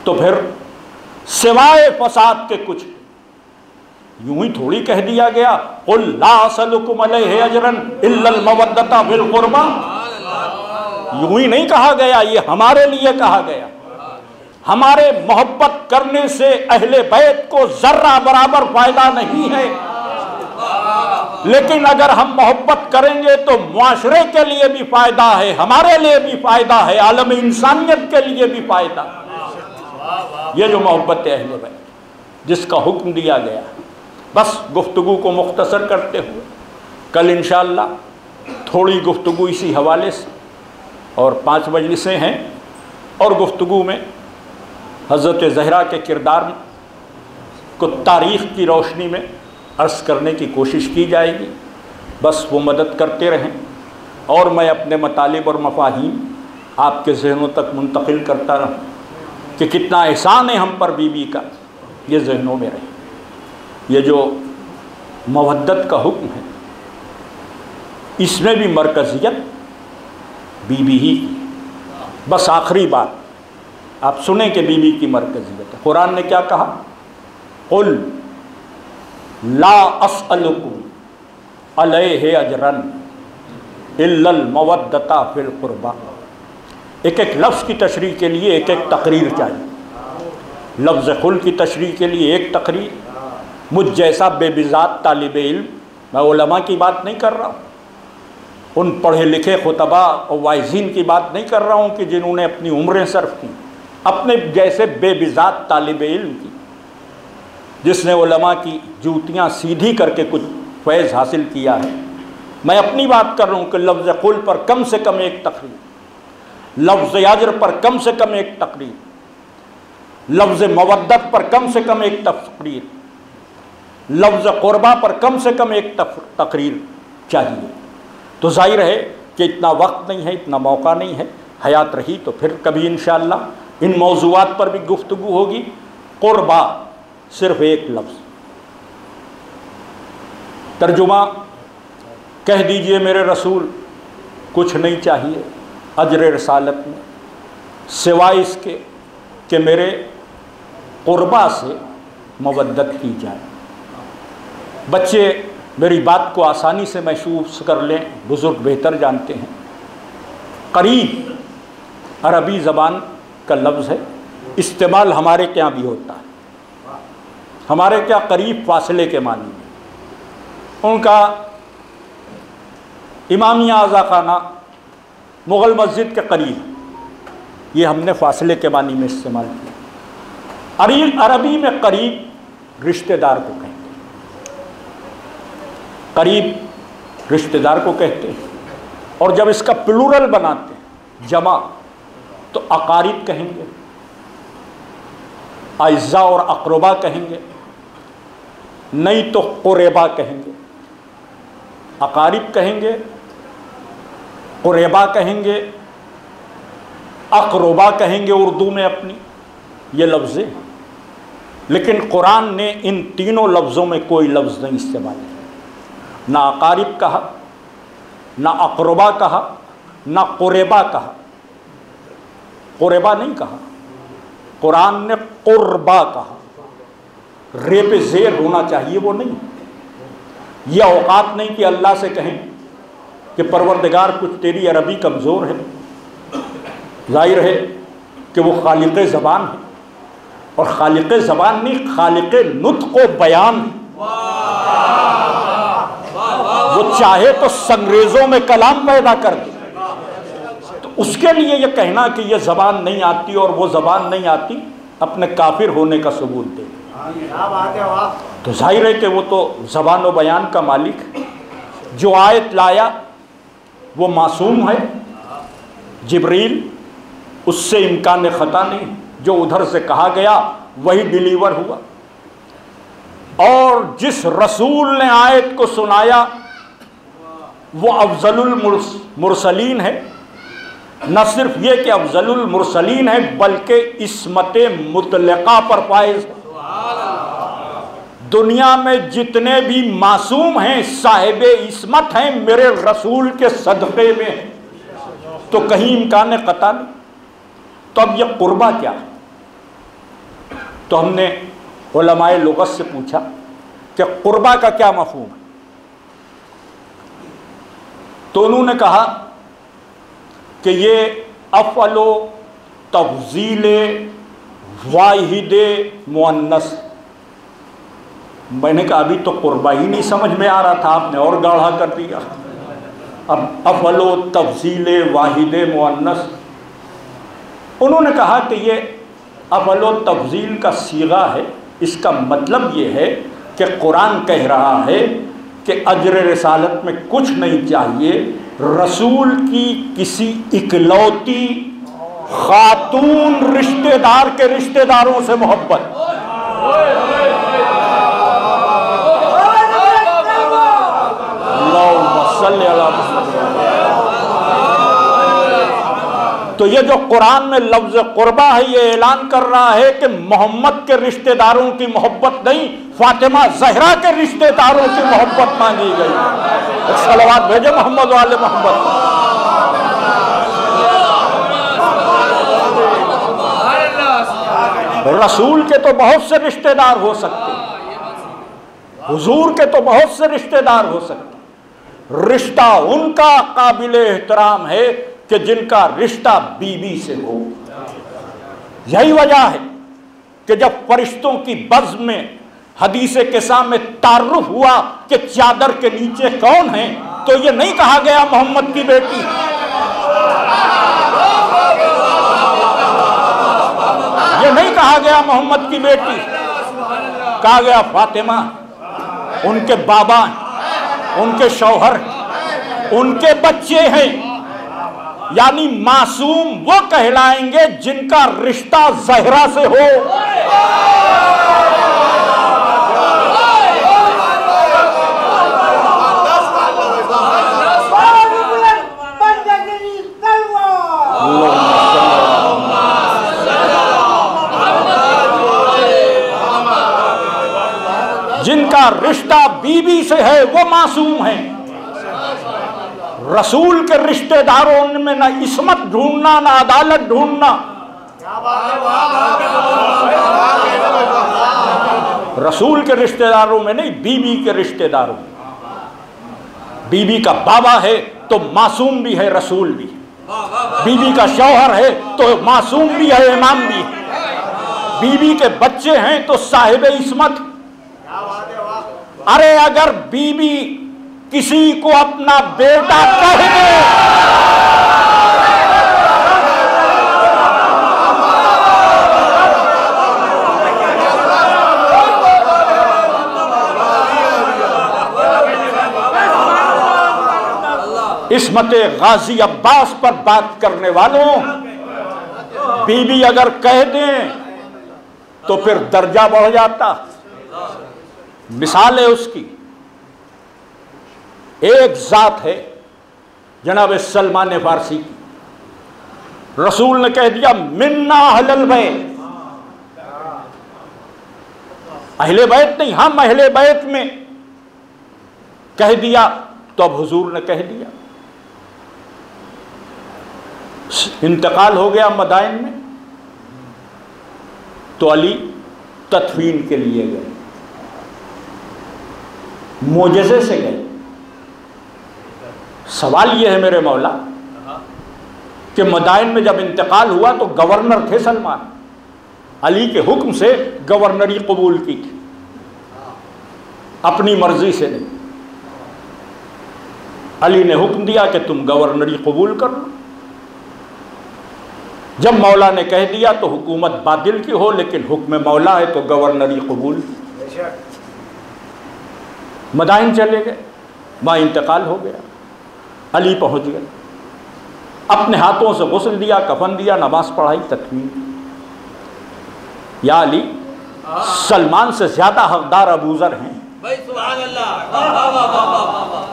तो फिर सिवाय फसाद के कुछ यूं ही थोड़ी कह दिया गया कुल ला असलुकुम अलैहि अजरन इल्लल मवद्दता फिल कुर्बा। यूं ही नहीं कहा गया, ये हमारे लिए कहा गया। हमारे मोहब्बत करने से अहले बैत को जर्रा बराबर फायदा नहीं है, लेकिन अगर हम मोहब्बत करेंगे तो मुआशरे के लिए भी फायदा है, हमारे लिए भी फायदा है, आलम इंसानियत के लिए भी फायदा। ये जो मोहब्बत अहले बैत जिसका हुक्म दिया गया। बस गुफ्तगू को मुख्तसर करते हुए कल इंशाअल्लाह थोड़ी गुफ्तगू इसी हवाले से, और 5 मजलिसें हैं और गुफ्तगू में हज़रत ज़हरा के किरदार को तारीख़ की रोशनी में अर्ज़ करने की कोशिश की जाएगी। बस वो मदद करते रहें और मैं अपने मतालिब और मफाहीम आपके जहनों तक मुंतकिल करता रहूँ कि कितना एहसान है हम पर बीबी का, ये जहनों में रहे। ये जो मवद्दत का हुक्म है इसमें भी मरकज़ियत बीबी ही की। बस आखिरी बात आप सुने कि बीबी की मरकज़ियत है। कुरान ने क्या कहा, कुल ला अस्अलुकुम अलैहि अजरन इल्लल मवद्दता फिल कुर्बा। एक एक लफ्ज़ की तशरीह के लिए एक एक तकरीर चाहिए। लफ्ज़ कुल की तशरीह के लिए एक तकरीर, मुझ जैसा बेबिज़ात तालिब इल्म मैं उलमा की बात नहीं कर रहा हूँ, उन पढ़े लिखे खुतबा और वाइज़ीन की बात नहीं कर रहा हूँ कि जिन्होंने अपनी उम्रें सर्फ की, अपने जैसे बेबिज़ात तालिब इल्म की, जिसने उलमा की जूतियाँ सीधी करके कुछ फैज़ हासिल किया है। मैं अपनी बात कर रहा हूँ कि लफ्ज़ कुल पर कम से कम एक तकरीर, लफ्ज़ अजर पर कम से कम एक तकरीर, लफ्ज़ मवद्दत पर कम से कम एक तकरीर, लफ्ज़ क़ुरबा पर कम से कम एक तकरीर चाहिए। तो जाहिर है कि इतना वक्त नहीं है, इतना मौका नहीं है। हयात रही तो फिर कभी इंशाअल्लाह इन मौज़ूआत पर भी गुफ्तगू होगी। क़ुरबा सिर्फ एक लफ्ज़, तर्जुमा कह दीजिए मेरे रसूल कुछ नहीं चाहिए अजर रसालत में सिवाय इसके कि मेरे क़ुरबा से मवद्दत की जाए। बच्चे मेरी बात को आसानी से महसूस कर लें, बुज़ुर्ग बेहतर जानते हैं। करीब अरबी ज़बान का लफ्ज़ है, इस्तेमाल हमारे क्या भी होता है। हमारे क्या करीब फासले के मानी में, उनका इमामिया आज़ा खाना मुग़ल मस्जिद के करीब, ये हमने फासले के मानी में इस्तेमाल किया। अरबी में करीब रिश्तेदार को कहते हैं, करीब रिश्तेदार को कहते हैं। और जब इसका प्लूरल बनाते हैं, जमा, तो अकारिब कहेंगे, आइज़ा और अक़रबा कहेंगे, नहीं तो क़ुरबा कहेंगे। अकारिब कहेंगे, क़ुरबा कहेंगे, अक़रबा कहेंगे उर्दू में अपनी, ये लफ्ज़ हैं। लेकिन कुरान ने इन तीनों लफ्ज़ों में कोई लफ्ज़ नहीं इस्तेमाल किया, ना अकारिब कहा, ना अक़रबा कहा, ना क़ुरबा कहा। क़ुरबा नहीं कहा, कुरान ने क़ुरबा कहा। रे पे ज़ेर होना चाहिए, वो नहीं। यह औकात नहीं कि अल्लाह से कहें कि परवरदिगार कुछ तेरी अरबी कमज़ोर है। ज़ाहिर है कि वो खालिक़ ज़बान है, और खालिक़ ज़बान नहीं, खालिक़ नुत्क़ व बयान है। वो चाहे तो संगरेज़ों में कलाम पैदा कर दे, तो उसके लिए ये कहना कि ये ज़बान नहीं आती और वो ज़बान नहीं आती, अपने काफिर होने का सबूत दे। तो जाहिर है कि वो तो ज़बान व बयान का मालिक है। जो आयत लाया वो मासूम है, जिब्रील, उससे इम्कान ख़ता नहीं। जो उधर से कहा गया वही डिलीवर हुआ। और जिस रसूल ने आयत को सुनाया वो अफ़ज़लुल मुरसलीन है। न सिर्फ ये कि अफ़ज़लुल मुरसलीन है, बल्कि इस्मत मुतलक़ा पर फाइज़ है। दुनिया में जितने भी मासूम हैं, साहिब इस्मत हैं, मेरे रसूल के सदक़े में हैं, तो कहीं इम्कान क़ता नहीं। तो अब यह क़ुरबा क्या है? तो हमने उलमाए लुग़त से पूछा कि क़ुरबा का क्या मफ़हूम है। तो उन्होंने कहा कि ये अफ़अलो तफ़ज़ील वाहिद मुअन्नस। मैंने कहा अभी तो क़ुरबा ही नहीं समझ में आ रहा था, आपने और गाढ़ा कर दिया। अब अफ़अलो तफ़ज़ील वाहिद मुअन्नस, उन्होंने कहा कि ये अफ़अलो तफ़ज़ील का सीगा है। इसका मतलब ये है कि कुरान कह रहा है कि अजर रिसालत में कुछ नहीं चाहिए, रसूल की किसी इकलौती खातून रिश्तेदार के रिश्तेदारों से मोहब्बत। तो ये जो कुरान में लफ्ज़ क़ुरबा है, ये ऐलान कर रहा है कि मोहम्मद के रिश्तेदारों की मोहब्बत नहीं, फातिमा ज़हरा के रिश्तेदारों की मोहब्बत मांगी गई। सलवात भेजे मोहम्मद वाले मोहम्मद। रसूल के तो बहुत से रिश्तेदार हो सकते, हुजूर के तो बहुत से रिश्तेदार हो सकते। रिश्ता उनका काबिल एहतराम है कि जिनका रिश्ता बीवी से हो। यही वजह है कि जब फरिश्तों की बज़्म में हदीस किस्सा में तारुफ हुआ कि चादर के नीचे कौन है, तो ये नहीं कहा गया मोहम्मद की बेटी, ये नहीं कहा गया मोहम्मद की बेटी, कहा गया फातिमा, उनके बाबा, उनके शौहर, उनके बच्चे हैं। यानी मासूम वो कहलाएंगे जिनका रिश्ता ज़हरा से हो। जिनका रिश्ता बीबी से है वो मासूम है। रसूल के रिश्तेदारों में ना इस्मत ढूंढना ना अदालत ढूंढना, रसूल के रिश्तेदारों में नहीं, बीबी के रिश्तेदारों में। बीबी का बाबा है तो मासूम भी है, रसूल भी है। बीबी का शौहर है तो मासूम भी है, इमाम भी है। बीबी के बच्चे हैं तो साहिब इस्मत। अरे अगर बीबी किसी को अपना बेटा कह दे, इस्मत गाजी अब्बास पर बात करने वालों, बीबी अगर कह दें तो फिर दर्जा बढ़ जाता। मिसाल है उसकी, एक जात है जनाब सलमान फारसी की, रसूल ने कह दिया मिन्ना अहलल बैत, अहले बैत नहीं, हम अहले बैत में कह दिया तो अब हुजूर ने कह दिया। इंतकाल हो गया मदाइन में तो अली तदफीन के लिए गए, मोजज़े से गए। सवाल यह है मेरे मौला कि मदाइन में जब इंतकाल हुआ तो गवर्नर थे सलमान, अली के हुक्म से गवर्नरी कबूल की थी, अपनी मर्जी से नहीं। अली ने हुक्म दिया कि तुम गवर्नरी कबूल कर लो। जब मौला ने कह दिया तो हुकूमत बातिल की हो, लेकिन हुक्म मौला है तो गवर्नरी कबूल। मदाइन चले गए, वहाँ इंतकाल हो गया। अली पहुँच गए, अपने हाथों से गुस्ल दिया, कफन दिया, नमाज पढ़ाई, तकमील। या अली, सलमान से ज़्यादा हकदार अबूज़र हैं,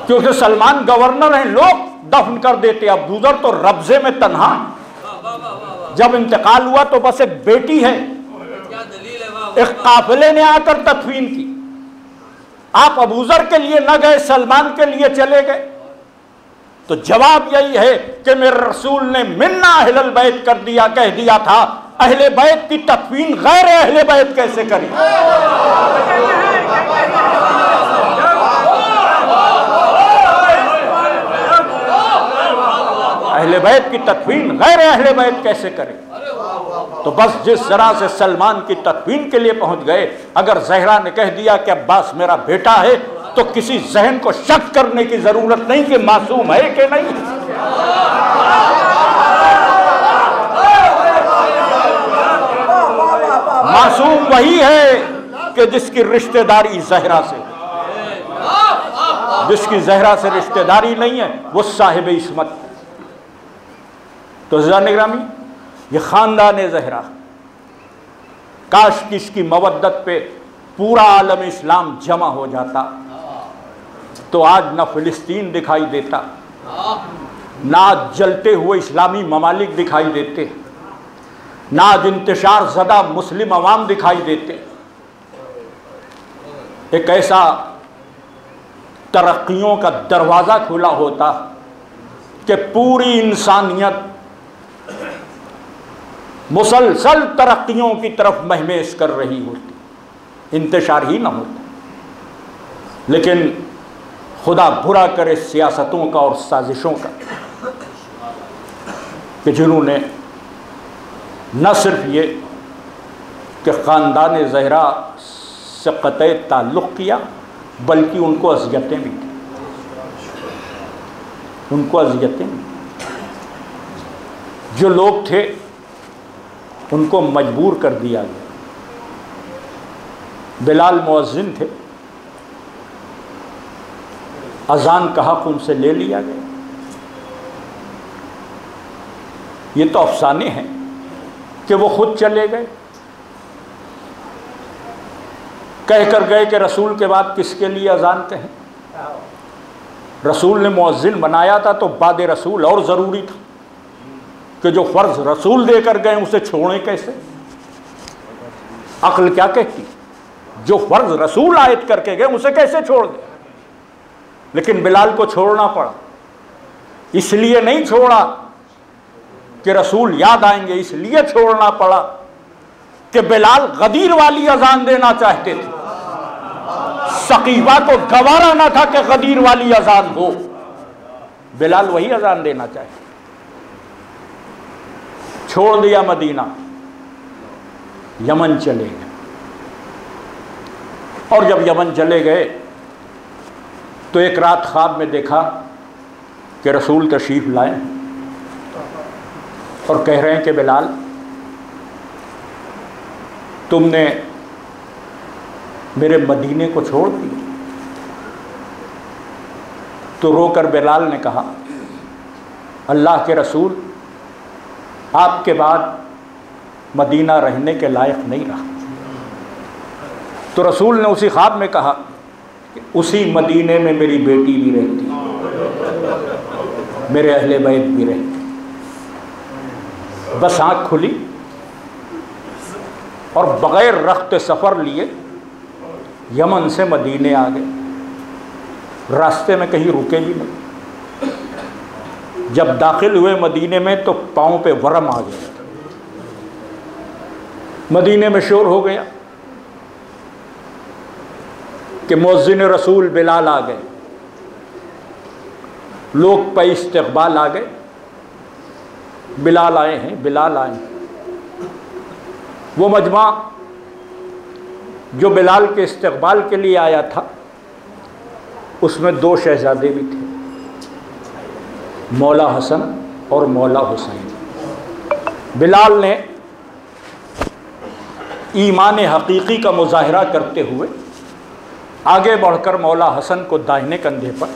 क्योंकि सलमान गवर्नर हैं, लोग दफन कर देते, अबूज़र तो रब्ज़े में तन्हा। जब इंतकाल हुआ तो बस एक बेटी है, एक काफिले ने आकर तदफीन की। आप अबूज़र के लिए न गए, सलमान के लिए चले गए। तो जवाब यही है कि मेरे रसूल ने मिन्ना अहलल बैत कर दिया, कह दिया था। अहले बैत की तदफीन गैर अहले बैत कैसे करी? अहले बैत की तदफीन गैर अहले बैत कैसे करे? तो बस जिस तरह से सलमान की तदफीन के लिए पहुंच गए, अगर ज़हरा ने कह दिया कि अब्बास मेरा बेटा है, तो किसी जहन को शक करने की जरूरत नहीं कि मासूम है कि नहीं। मासूम वही है कि जिसकी रिश्तेदारी ज़हरा से, जिसकी ज़हरा से रिश्तेदारी नहीं है वो साहिब इस्मत। तो ज़ान-ए-गिरामी, ये ख़ानदान ज़हरा, काश कि इसकी मवद्दत पे पूरा आलम इस्लाम जमा हो जाता तो आज न फ़िलिस्तीन दिखाई देता, ना जलते हुए इस्लामी ममालिक दिखाई देते, ना आज इंतशार ज़दा मुस्लिम अवाम दिखाई देते। एक ऐसा तरक्कियों का दरवाज़ा खुला होता कि पूरी इंसानियत मुसलसल तरक्कियों की तरफ महमेश कर रही होती, इंतशार ही ना होता। लेकिन खुदा बुरा करे सियासतों का और साजिशों का कि जिन्होंने न सिर्फ ये कि ख़ानदान ज़हरा से क़त्अ ताल्लुक़ किया, बल्कि उनको अज़ियतें भी दी, उनको अज़ियतें भी। जो लोग थे उनको मजबूर कर दिया गया। बिलाल मुअज्जिन थे, अजान का हक़ उनसे ले लिया गया। ये तो अफसाने हैं कि वो खुद चले गए, कह कर गए कि रसूल के बाद किसके लिए अजान कहें। रसूल ने मुअज्जिन बनाया था तो बाद रसूल और ज़रूरी था कि जो फ़र्ज़ रसूल देकर गए उसे छोड़ें कैसे। अक्ल क्या कहती, जो फ़र्ज़ रसूल आयत करके गए उसे कैसे छोड़ दें। लेकिन बिलाल को छोड़ना पड़ा। इसलिए नहीं छोड़ा कि रसूल याद आएंगे, इसलिए छोड़ना पड़ा कि बिलाल गदीर वाली अजान देना चाहते थे। सकीफा को गवारा ना था कि गदीर वाली अजान हो, बिलाल वही अजान देना चाहते। छोड़ दिया मदीना, यमन चले गए। और जब यमन चले गए तो एक रात ख्वाब में देखा कि रसूल तशरीफ़ लाए और कह रहे हैं कि बिलाल तुमने मेरे मदीने को छोड़ दिया। तो रोकर बिलाल ने कहा, अल्लाह के रसूल आपके बाद मदीना रहने के लायक नहीं रहा। तो रसूल ने उसी ख्वाब में कहा कि उसी मदीने में मेरी बेटी भी रहती, मेरे अहले बैत भी रहते। बस आँख खुली और बग़ैर रख्त सफ़र लिए यमन से मदीने आ गए। रास्ते में कहीं रुके भी नहीं। जब दाखिल हुए मदीने में तो पाँव पे वरम आ गया। मदीने में शोर हो गया कि मुअज्जिन रसूल बिलाल आ गए। लोग पे इस्तक़बाल आ गए, बिलाल आए हैं, बिलाल आए हैं। वो मजमा जो बिलाल के इस्तक़बाल के लिए आया था उसमें दो शहज़ादे भी थे, मौला हसन और मौला हुसैन। बिलाल ने ईमान हकीकी का मुजाहिरा करते हुए आगे बढ़कर मौला हसन को दाहिने कंधे पर,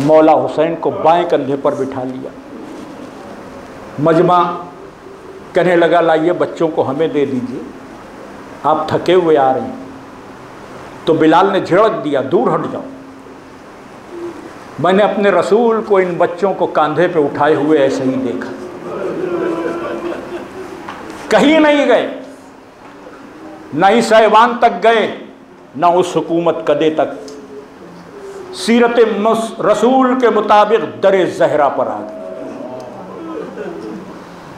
मौला हुसैन को बाएं कंधे पर बिठा लिया। मजमा कहने लगा, लाइए बच्चों को हमें दे दीजिए, आप थके हुए आ रहे हैं। तो बिलाल ने झिड़क दिया, दूर हट जाओ। मैंने अपने रसूल को इन बच्चों को कंधे पे उठाए हुए ऐसे ही देखा, कहीं नहीं गए, न ही साहिबान तक गए, न उस हुकूमत कदे तक। सीरत रसूल के मुताबिक दरे ज़हरा पर आ गए।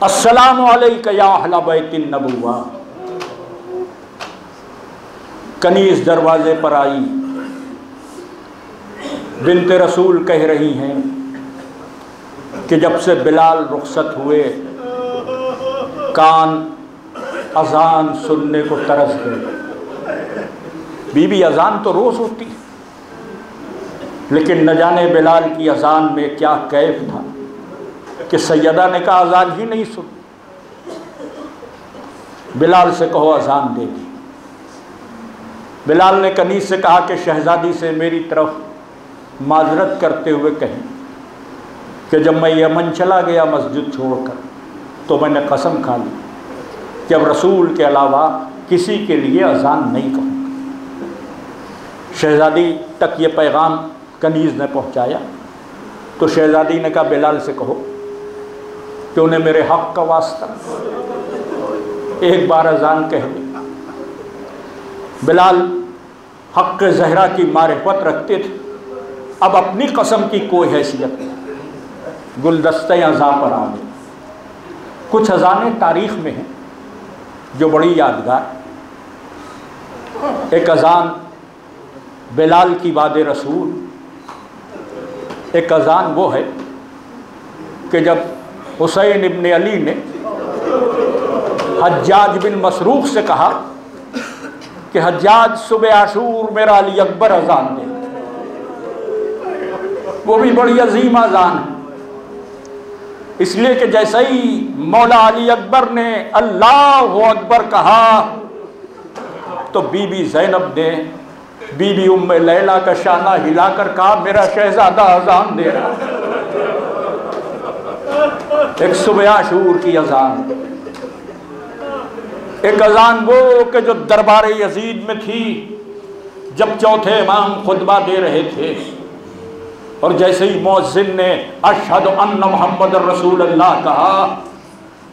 अस्सलामु अलैका या अहला बैतिन नबुव्वा। कनीज़ दरवाजे पर आई, बिन्ते रसूल कह रही हैं कि जब से बिलाल रुखसत हुए कान अजान सुनने को तरस गए। बीबी अजान तो रोज़ होती, लेकिन न जाने बिलाल की अजान में क्या कैफ था कि सैयदा ने कहा अजान ही नहीं सुन। बिलाल से कहो अजान दे दी। बिलाल ने कनीज़ से कहा कि शहज़ादी से मेरी तरफ माजरत करते हुए कहें कि जब मैं यमन चला गया मस्जिद छोड़कर तो मैंने कसम खा ली कि अब रसूल के अलावा किसी के लिए अजान नहीं कहूँगा। शहज़ादी तक ये पैगाम कनीज़ ने पहुँचाया तो शहज़ादी ने कहा बिलाल से कहो कि उन्हें मेरे हक़ का वास्ता एक बार अजान कह दे। बिलाल हक़ ज़हरा की मारिफत रखते थे, अब अपनी कसम की कोई हैसियत नहीं। गुलदस्ते अज़ा पर आ गए। कुछ अजानें तारीख़ में हैं जो बड़ी यादगार। एक अजान बिलाल की बाद रसूल, एक अजान वो है कि जब हुसैन इब्न अली ने हज्जाज बिन मसरूख से कहा कि हज्जाज सुबह आशूर मेरा अली अकबर अजान दे, वो भी बड़ी अजीम अजान है, इसलिए कि जैसे ही मौला अली अकबर ने अल्लाह अकबर कहा तो बीबी ज़ैनब ने बीबी उम्मे लैला का शाना हिलाकर कहा मेरा शहजादा अजान दे रहा। एक सुबह आशूर की अजान, एक अजान वो कि जो दरबार यजीद में थी जब चौथे इमाम खुतबा दे रहे थे और जैसे ही मुअज्जिन ने अशहदु अन्ना मुहम्मद रसूलुल्लाह कहा,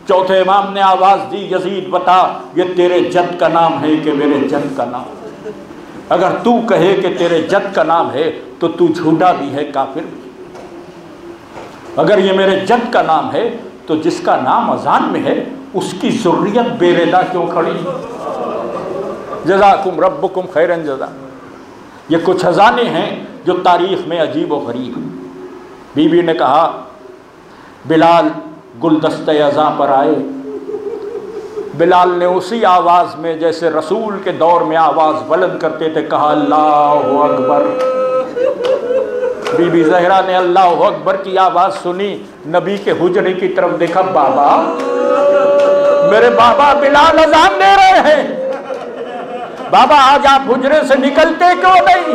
चौथे इमाम ने आवाज़ दी यजीद बता ये तेरे जद का नाम है कि मेरे जद का नाम? अगर तू कहे कि तेरे जद का नाम है तो तू झूठा भी है, काफिर भी। अगर ये मेरे जद का नाम है तो जिसका नाम अजान में है उसकी ज़ुर्रियत बेरेदा क्यों खड़ी? जज़ाकुम रब्बुकुम खैरन जज़ा। ये कुछ अजानें हैं जो तारीख़ में अजीब व गरीब। बीबी ने कहा बिलाल गुलदस्ते अज़ा पर आए। बिलाल ने उसी आवाज़ में जैसे रसूल के दौर में आवाज़ बुलंद करते थे कहा अल्लाहु अकबर। बीबी ज़हरा ने अल्लाहु अकबर की आवाज़ सुनी, नबी के हुजरे की तरफ देखा, बाबा मेरे बाबा बिलाल अज़ान दे रहे हैं, बाबा आज आप हुजरे से निकलते क्यों नहीं?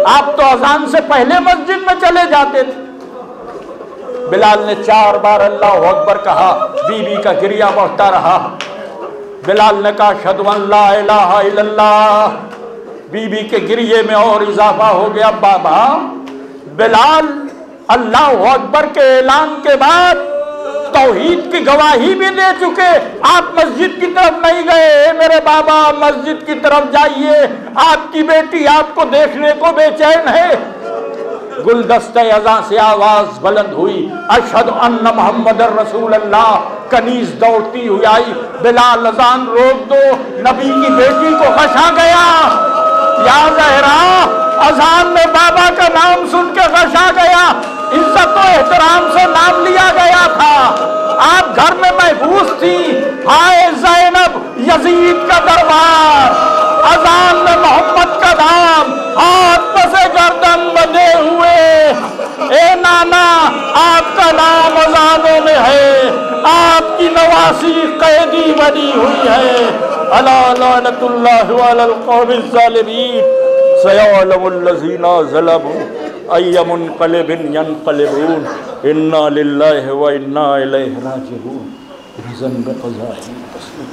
आप तो अज़ान से पहले मस्जिद में चले जाते थे। बिलाल ने 4 बार अल्लाहु अकबर कहा, बीबी का गिरिया बढ़ता रहा। बिलाल ने कहा अशहदु अल्ला इलाहा इल्लल्लाह। बीबी के गिरिये में और इजाफा हो गया। बाबा बिलाल अल्लाहु अकबर के ऐलान के बाद तौहीद की गवाही भी दे चुके, आप मस्जिद की तरफ नहीं गए। मेरे बाबा मस्जिद की तरफ जाइए, आपकी बेटी आपको देखने को बेचैन है। गुलदस्ते अज़ां से आवाज बुलंद हुई, अशहदु अन्ना मुहम्मदर रसूलुल्लाह। कनीज दौड़ती हुई आई, बिलाल अज़ान रोक दो, नबी की बेटी को गशा गया। या ज़हरा अज़ान में बाबा का नाम सुन के गशा गया, इज्जत और एहतराम से नाम लिया गया था, आप घर में महफूज थी। हाय ज़ैनब यजीद का दरबार, अज़ान में मोहम्मद का नाम, हाथ से गर्दन बंधे हुए, ए नाना आपका नाम अज़ानों में है, आपकी नवासी कैदी बनी हुई है। अला लानतुल्लाहि अलल कौमिज़ ज़ालिमीन, सयअलमुल लज़ीना ज़लमू अय्य मुनक़लिबिन यनक़लिबून, इन्ना लिल्लाहि व इन्ना इलैहि राजिऊन। रज़न बिक़ज़ाइहि तस्लीम।